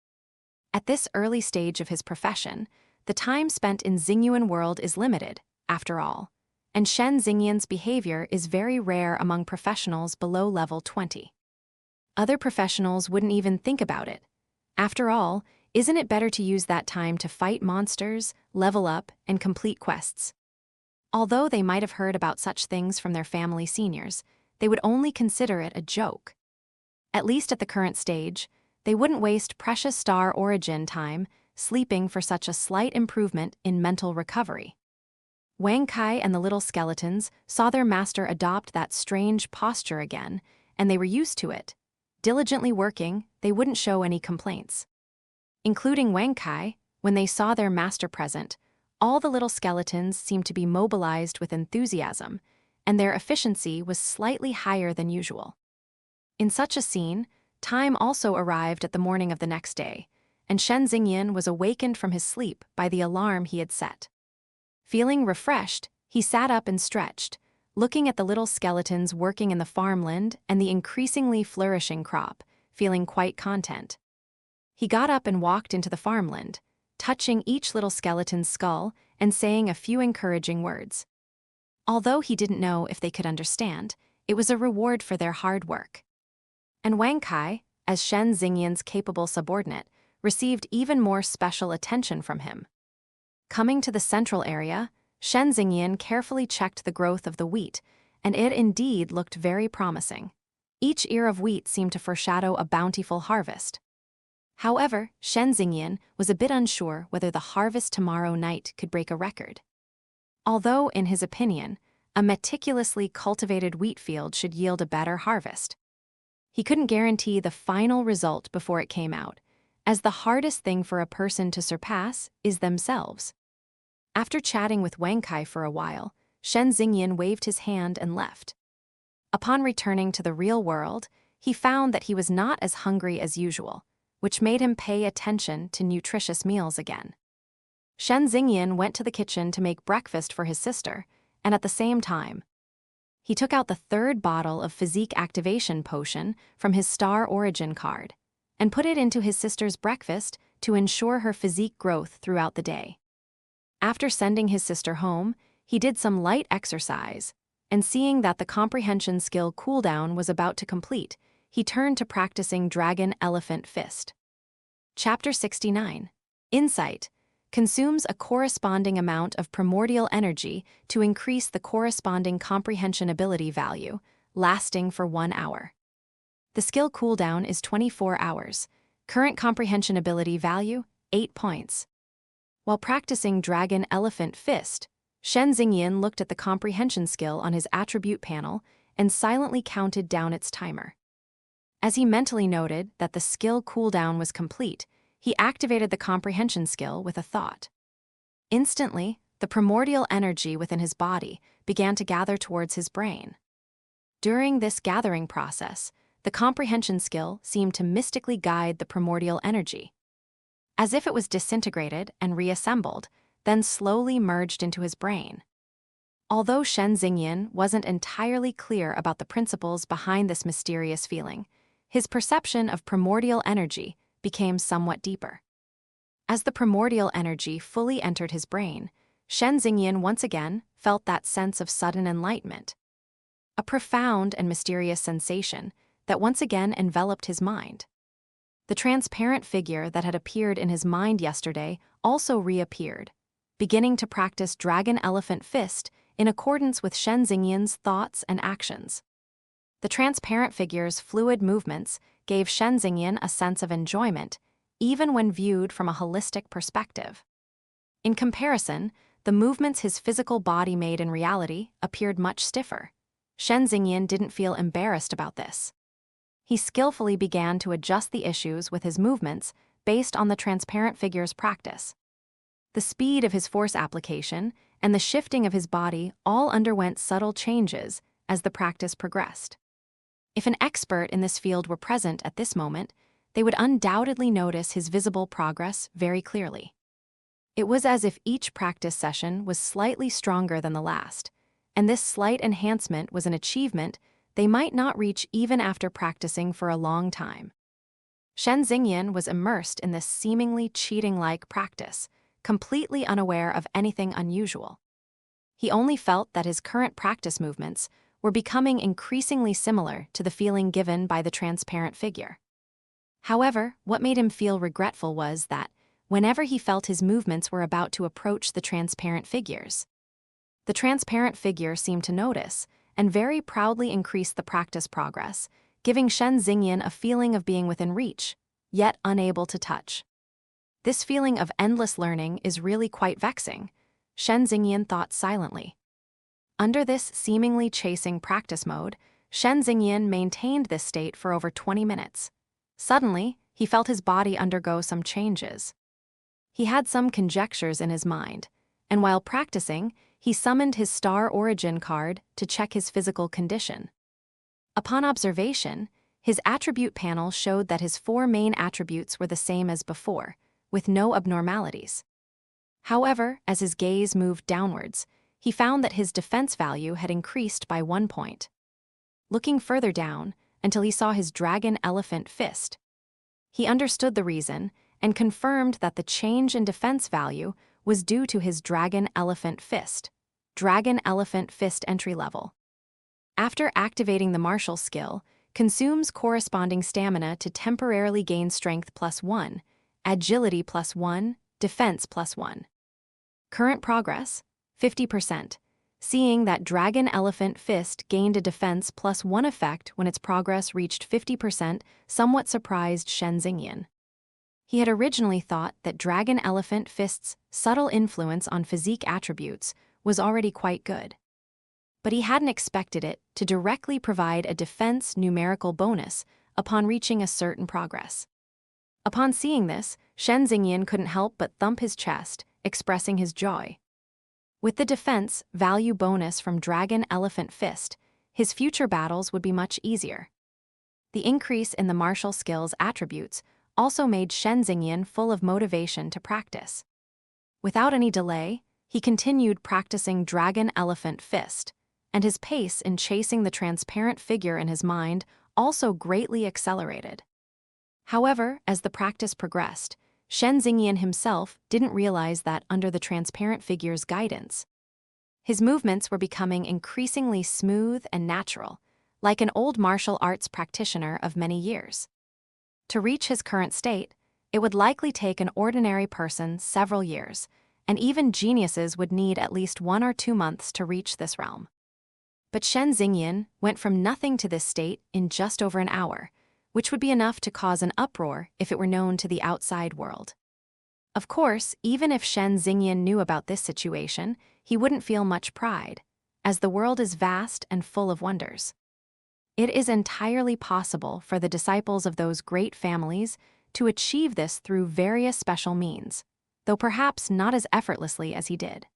At this early stage of his profession, the time spent in Xingyuan world is limited, after all, and Shen Xingyan's behavior is very rare among professionals below level 20. Other professionals wouldn't even think about it. After all, isn't it better to use that time to fight monsters, level up, and complete quests? Although they might have heard about such things from their family seniors, they would only consider it a joke. At least at the current stage, they wouldn't waste precious Star Origin time sleeping for such a slight improvement in mental recovery. Wang Kai and the little skeletons saw their master adopt that strange posture again, and they were used to it. Diligently working, they wouldn't show any complaints. Including Wang Kai, when they saw their master present, all the little skeletons seemed to be mobilized with enthusiasm, and their efficiency was slightly higher than usual. In such a scene, time also arrived at the morning of the next day, and Shen Xingyan was awakened from his sleep by the alarm he had set. Feeling refreshed, he sat up and stretched, looking at the little skeletons working in the farmland and the increasingly flourishing crop, feeling quite content. He got up and walked into the farmland, touching each little skeleton's skull and saying a few encouraging words. Although he didn't know if they could understand, it was a reward for their hard work. And Wang Kai, as Shen Xingyan's capable subordinate, received even more special attention from him. Coming to the central area, Shen Xingyin carefully checked the growth of the wheat, and it indeed looked very promising. Each ear of wheat seemed to foreshadow a bountiful harvest. However, Shen Xingyin was a bit unsure whether the harvest tomorrow night could break a record. Although, in his opinion, a meticulously cultivated wheat field should yield a better harvest, he couldn't guarantee the final result before it came out, as the hardest thing for a person to surpass is themselves. After chatting with Wang Kai for a while, Shen Xingyin waved his hand and left. Upon returning to the real world, he found that he was not as hungry as usual, which made him pay attention to nutritious meals again. Shen Xingyin went to the kitchen to make breakfast for his sister, and at the same time, he took out the third bottle of physique activation potion from his star origin card and put it into his sister's breakfast to ensure her physique growth throughout the day. After sending his sister home, he did some light exercise, and seeing that the comprehension skill cooldown was about to complete, he turned to practicing Dragon Elephant Fist. Chapter 69. Insight. Consumes a corresponding amount of primordial energy to increase the corresponding comprehension ability value, lasting for 1 hour. The skill cooldown is 24 hours. Current comprehension ability value, 8 points. While practicing Dragon Elephant Fist, Shen Xingyin looked at the comprehension skill on his attribute panel and silently counted down its timer. As he mentally noted that the skill cooldown was complete, he activated the comprehension skill with a thought. Instantly, the primordial energy within his body began to gather towards his brain. During this gathering process, the comprehension skill seemed to mystically guide the primordial energy, as if it was disintegrated and reassembled, then slowly merged into his brain. Although Shen Xingyin wasn't entirely clear about the principles behind this mysterious feeling, his perception of primordial energy became somewhat deeper. As the primordial energy fully entered his brain, Shen Xingyin once again felt that sense of sudden enlightenment, a profound and mysterious sensation that once again enveloped his mind. The transparent figure that had appeared in his mind yesterday also reappeared, beginning to practice Dragon Elephant Fist in accordance with Shen Xingyin's thoughts and actions. The transparent figure's fluid movements gave Shen Xingyin a sense of enjoyment, even when viewed from a holistic perspective. In comparison, the movements his physical body made in reality appeared much stiffer. Shen Xingyin didn't feel embarrassed about this. He skillfully began to adjust the issues with his movements based on the transparent figure's practice. The speed of his force application and the shifting of his body all underwent subtle changes as the practice progressed. If an expert in this field were present at this moment, they would undoubtedly notice his visible progress very clearly. It was as if each practice session was slightly stronger than the last, and this slight enhancement was an achievement they might not reach even after practicing for a long time. Shen Xingyin was immersed in this seemingly cheating-like practice, completely unaware of anything unusual. He only felt that his current practice movements were becoming increasingly similar to the feeling given by the transparent figure. However, what made him feel regretful was that, whenever he felt his movements were about to approach the transparent figures, the transparent figure seemed to notice and very proudly increased the practice progress, giving Shen Xingyin a feeling of being within reach, yet unable to touch. This feeling of endless learning is really quite vexing, Shen Xingyin thought silently. Under this seemingly chasing practice mode, Shen Xingyin maintained this state for over 20 minutes. Suddenly, he felt his body undergo some changes. He had some conjectures in his mind, and while practicing, he summoned his star origin card to check his physical condition. Upon observation, his attribute panel showed that his 4 main attributes were the same as before, with no abnormalities. However, as his gaze moved downwards, he found that his defense value had increased by 1 point. Looking further down, until he saw his Dragon Elephant Fist, he understood the reason and confirmed that the change in defense value was due to his Dragon Elephant Fist entry level. After activating the martial skill, consumes corresponding stamina to temporarily gain strength +1, agility +1, defense +1. Current progress, 50%. Seeing that Dragon Elephant Fist gained a defense +1 effect when its progress reached 50% somewhat surprised Shen Xingyan. He had originally thought that Dragon Elephant Fist's subtle influence on physique attributes was already quite good. But he hadn't expected it to directly provide a defense numerical bonus upon reaching a certain progress. Upon seeing this, Shen Xingyan couldn't help but thump his chest, expressing his joy. With the defense value bonus from Dragon Elephant Fist, his future battles would be much easier. The increase in the martial skills attributes also made Shen Xingyan full of motivation to practice. Without any delay, he continued practicing Dragon Elephant Fist, and his pace in chasing the transparent figure in his mind also greatly accelerated. However, as the practice progressed, Shen Xingyan himself didn't realize that under the transparent figure's guidance, his movements were becoming increasingly smooth and natural, like an old martial arts practitioner of many years. To reach his current state, it would likely take an ordinary person several years, and even geniuses would need at least 1 or 2 months to reach this realm. But Shen Xingyan went from nothing to this state in just over an hour, which would be enough to cause an uproar if it were known to the outside world. Of course, even if Shen Xingyan knew about this situation, he wouldn't feel much pride, as the world is vast and full of wonders. It is entirely possible for the disciples of those great families to achieve this through various special means, though perhaps not as effortlessly as he did.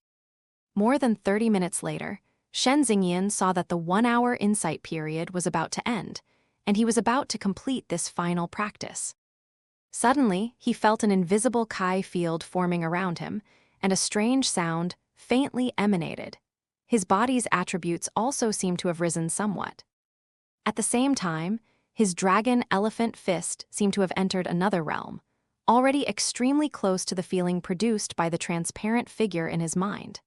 More than 30 minutes later, Shen Xingyan saw that the 1-hour insight period was about to end, and he was about to complete this final practice. Suddenly, he felt an invisible Kai field forming around him, and a strange sound faintly emanated. His body's attributes also seemed to have risen somewhat. At the same time, his Dragon Elephant Fist seemed to have entered another realm, already extremely close to the feeling produced by the transparent figure in his mind.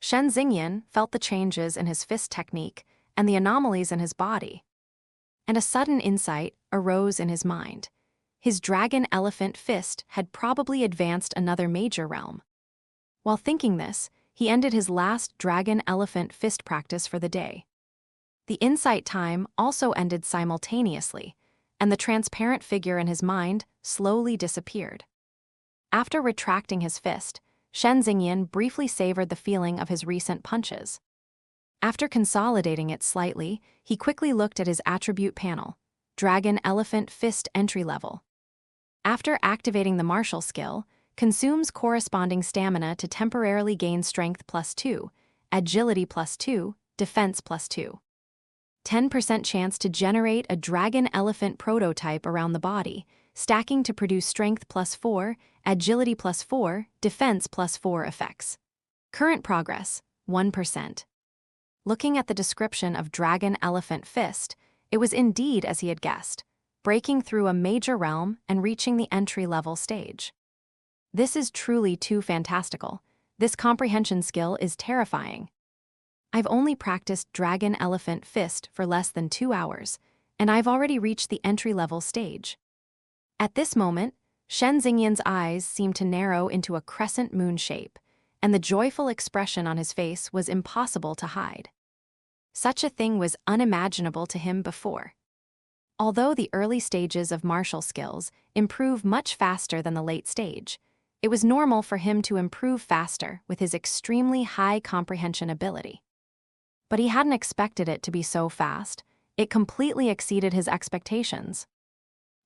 Shen Xingyan felt the changes in his fist technique and the anomalies in his body, and a sudden insight arose in his mind. His Dragon Elephant Fist had probably advanced another major realm. While thinking this, he ended his last Dragon Elephant Fist practice for the day. The insight time also ended simultaneously, and the transparent figure in his mind slowly disappeared. After retracting his fist, Shen Xingyan briefly savored the feeling of his recent punches. After consolidating it slightly, he quickly looked at his attribute panel, Dragon Elephant Fist Entry Level. After activating the martial skill, consumes corresponding stamina to temporarily gain strength +2, agility +2, defense +2. 10% chance to generate a Dragon Elephant prototype around the body, stacking to produce strength +4, agility +4, defense +4 effects. Current progress, 1%. Looking at the description of Dragon Elephant Fist, it was indeed as he had guessed, breaking through a major realm and reaching the entry-level stage. This is truly too fantastical. This comprehension skill is terrifying. I've only practiced Dragon Elephant Fist for less than 2 hours, and I've already reached the entry-level stage. At this moment, Shen Xingyan's eyes seemed to narrow into a crescent moon shape, and the joyful expression on his face was impossible to hide. Such a thing was unimaginable to him before. Although the early stages of martial skills improve much faster than the late stage, it was normal for him to improve faster with his extremely high comprehension ability. But he hadn't expected it to be so fast. It completely exceeded his expectations.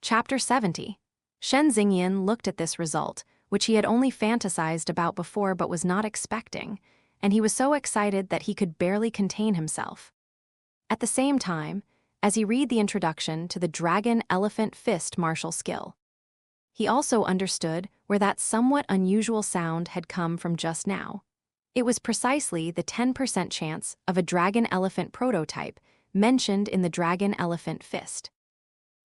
Chapter 70. Shen Xingyan looked at this result, which he had only fantasized about before but was not expecting, and he was so excited that he could barely contain himself. At the same time, as he read the introduction to the Dragon Elephant Fist martial skill, he also understood where that somewhat unusual sound had come from just now. It was precisely the 10% chance of a Dragon Elephant prototype mentioned in the Dragon Elephant Fist.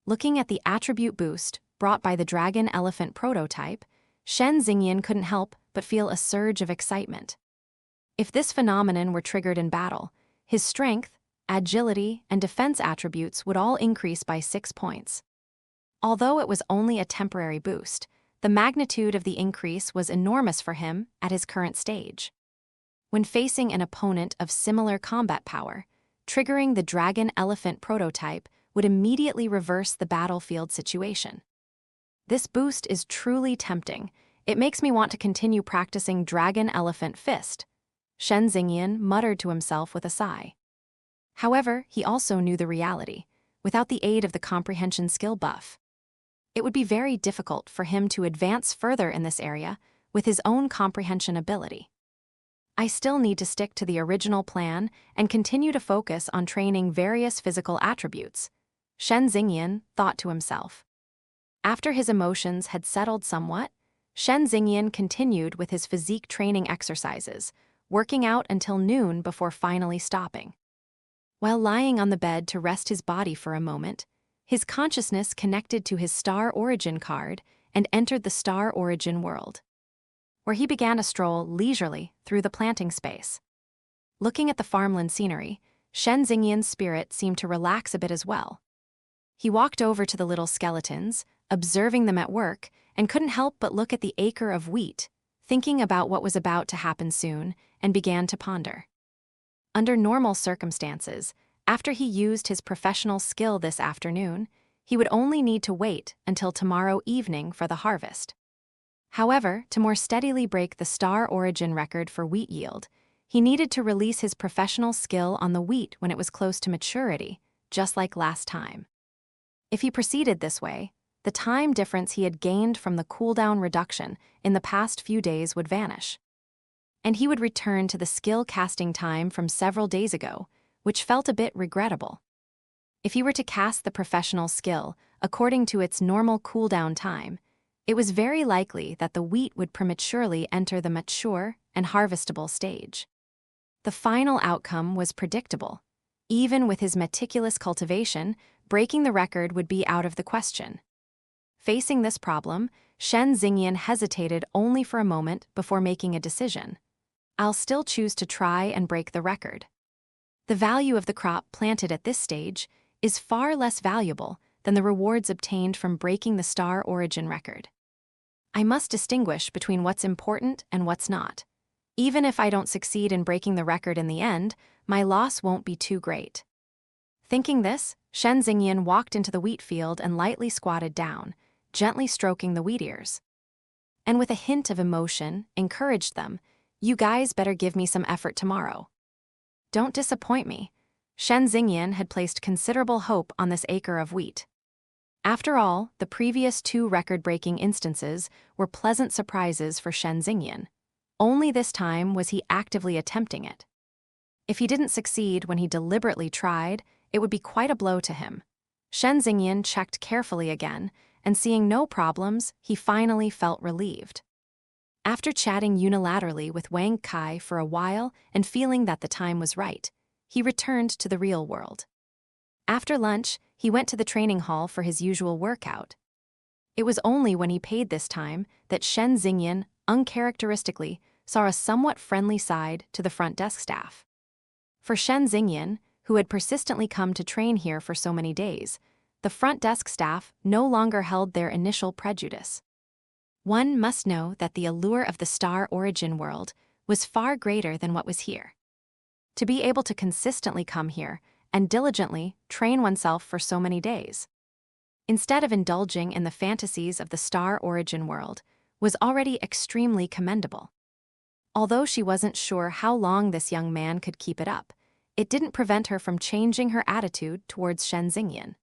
Looking at the attribute boost brought by the Dragon Elephant prototype, Shen Xingyan couldn't help but feel a surge of excitement. If this phenomenon were triggered in battle, his strength, agility, and defense attributes would all increase by 6 points. Although it was only a temporary boost, the magnitude of the increase was enormous for him at his current stage. when facing an opponent of similar combat power, triggering the dragon-elephant prototype would immediately reverse the battlefield situation. This boost is truly tempting. It makes me want to continue practicing dragon-elephant fist, Shen Xingyan muttered to himself with a sigh. However, he also knew the reality. Without the aid of the comprehension skill buff, it would be very difficult for him to advance further in this area with his own comprehension ability. I still need to stick to the original plan and continue to focus on training various physical attributes, Shen Xingyan thought to himself. After his emotions had settled somewhat, Shen Xingyan continued with his physique training exercises, working out until noon before finally stopping. While lying on the bed to rest his body for a moment, his consciousness connected to his star origin card and entered the star origin world, where he began a stroll leisurely through the planting space. Looking at the farmland scenery, Shen Xingyan's spirit seemed to relax a bit as well. He walked over to the little skeletons, observing them at work, and couldn't help but look at the acre of wheat, thinking about what was about to happen soon, and began to ponder. Under normal circumstances, after he used his professional skill this afternoon, he would only need to wait until tomorrow evening for the harvest. However, to more steadily break the star origin record for wheat yield, he needed to release his professional skill on the wheat when it was close to maturity, just like last time. If he proceeded this way, the time difference he had gained from the cooldown reduction in the past few days would vanish, and he would return to the skill casting time from several days ago, which felt a bit regrettable. If he were to cast the professional skill according to its normal cooldown time, it was very likely that the wheat would prematurely enter the mature and harvestable stage. The final outcome was predictable. Even with his meticulous cultivation, breaking the record would be out of the question. Facing this problem, Shen Xingyan hesitated only for a moment before making a decision. I'll still choose to try and break the record. The value of the crop planted at this stage is far less valuable than the rewards obtained from breaking the star origin record. I must distinguish between what's important and what's not. Even if I don't succeed in breaking the record in the end, my loss won't be too great. Thinking this, Shen Xingyan walked into the wheat field and lightly squatted down, gently stroking the wheat ears. And with a hint of emotion, encouraged them, "You guys better give me some effort tomorrow. Don't disappoint me." Shen Xingyan had placed considerable hope on this acre of wheat. After all, the previous 2 record-breaking instances were pleasant surprises for Shen Xingyan. Only this time was he actively attempting it. If he didn't succeed when he deliberately tried, it would be quite a blow to him. Shen Xingyan checked carefully again, and seeing no problems, he finally felt relieved. After chatting unilaterally with Wang Kai for a while and feeling that the time was right, he returned to the real world. After lunch, he went to the training hall for his usual workout. It was only when he paid this time that Shen Xingyan, uncharacteristically, saw a somewhat friendly side to the front desk staff. For Shen Xingyan, who had persistently come to train here for so many days, the front desk staff no longer held their initial prejudice. One must know that the allure of the star origin world was far greater than what was here. To be able to consistently come here and diligently train oneself for so many days, instead of indulging in the fantasies of the star origin world, was already extremely commendable. Although she wasn't sure how long this young man could keep it up, it didn't prevent her from changing her attitude towards Shen Xingyan.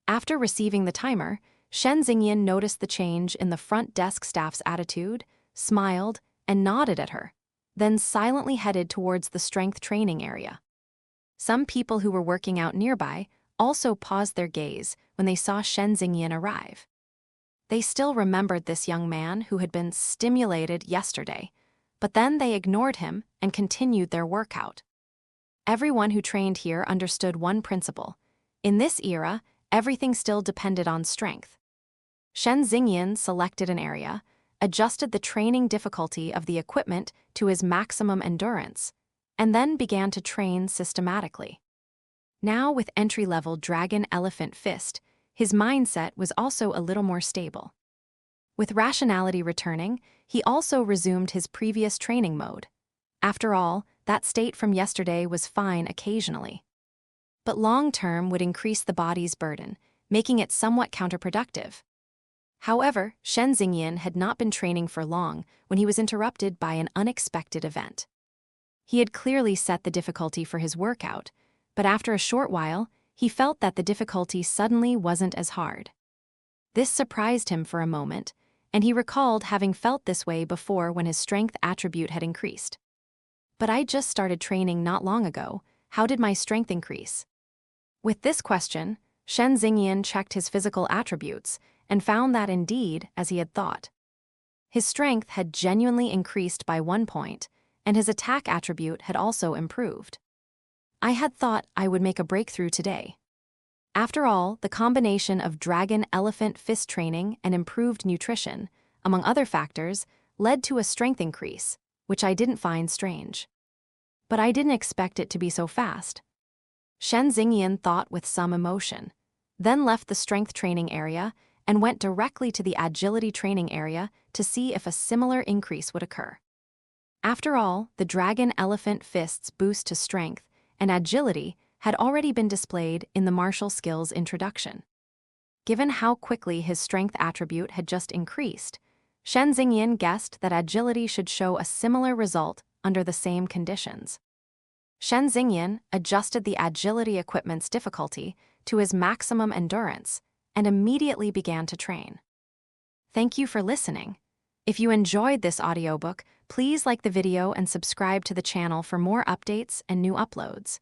After receiving the timer, Shen Xingyan noticed the change in the front desk staff's attitude, smiled, and nodded at her, then silently headed towards the strength training area. Some people who were working out nearby also paused their gaze when they saw Shen Xingyan arrive. They still remembered this young man who had been stimulated yesterday, but then they ignored him and continued their workout. Everyone who trained here understood one principle. In this era, everything still depended on strength. Shen Xingyan selected an area, adjusted the training difficulty of the equipment to his maximum endurance, and then began to train systematically. Now with entry-level Dragon Elephant Fist, his mindset was also a little more stable. With rationality returning, he also resumed his previous training mode. After all, that state from yesterday was fine occasionally. But long-term would increase the body's burden, making it somewhat counterproductive. However, Shen Xingyan had not been training for long when he was interrupted by an unexpected event. He had clearly set the difficulty for his workout, but after a short while, he felt that the difficulty suddenly wasn't as hard. This surprised him for a moment, and he recalled having felt this way before when his strength attribute had increased. But I just started training not long ago. How did my strength increase? With this question, Shen Xingyan checked his physical attributes and found that indeed, as he had thought. His strength had genuinely increased by 1 point, and his attack attribute had also improved. I had thought I would make a breakthrough today. After all, the combination of dragon-elephant fist training and improved nutrition, among other factors, led to a strength increase, which I didn't find strange. But I didn't expect it to be so fast. Shen Xingyan thought with some emotion, then left the strength training area and went directly to the agility training area to see if a similar increase would occur. After all, the dragon-elephant fist's boost to strength and agility had already been displayed in the martial skills introduction. Given how quickly his strength attribute had just increased, Shen Xingyan guessed that agility should show a similar result under the same conditions. Shen Xingyan adjusted the agility equipment's difficulty to his maximum endurance and immediately began to train. Thank you for listening. If you enjoyed this audiobook, please like the video and subscribe to the channel for more updates and new uploads.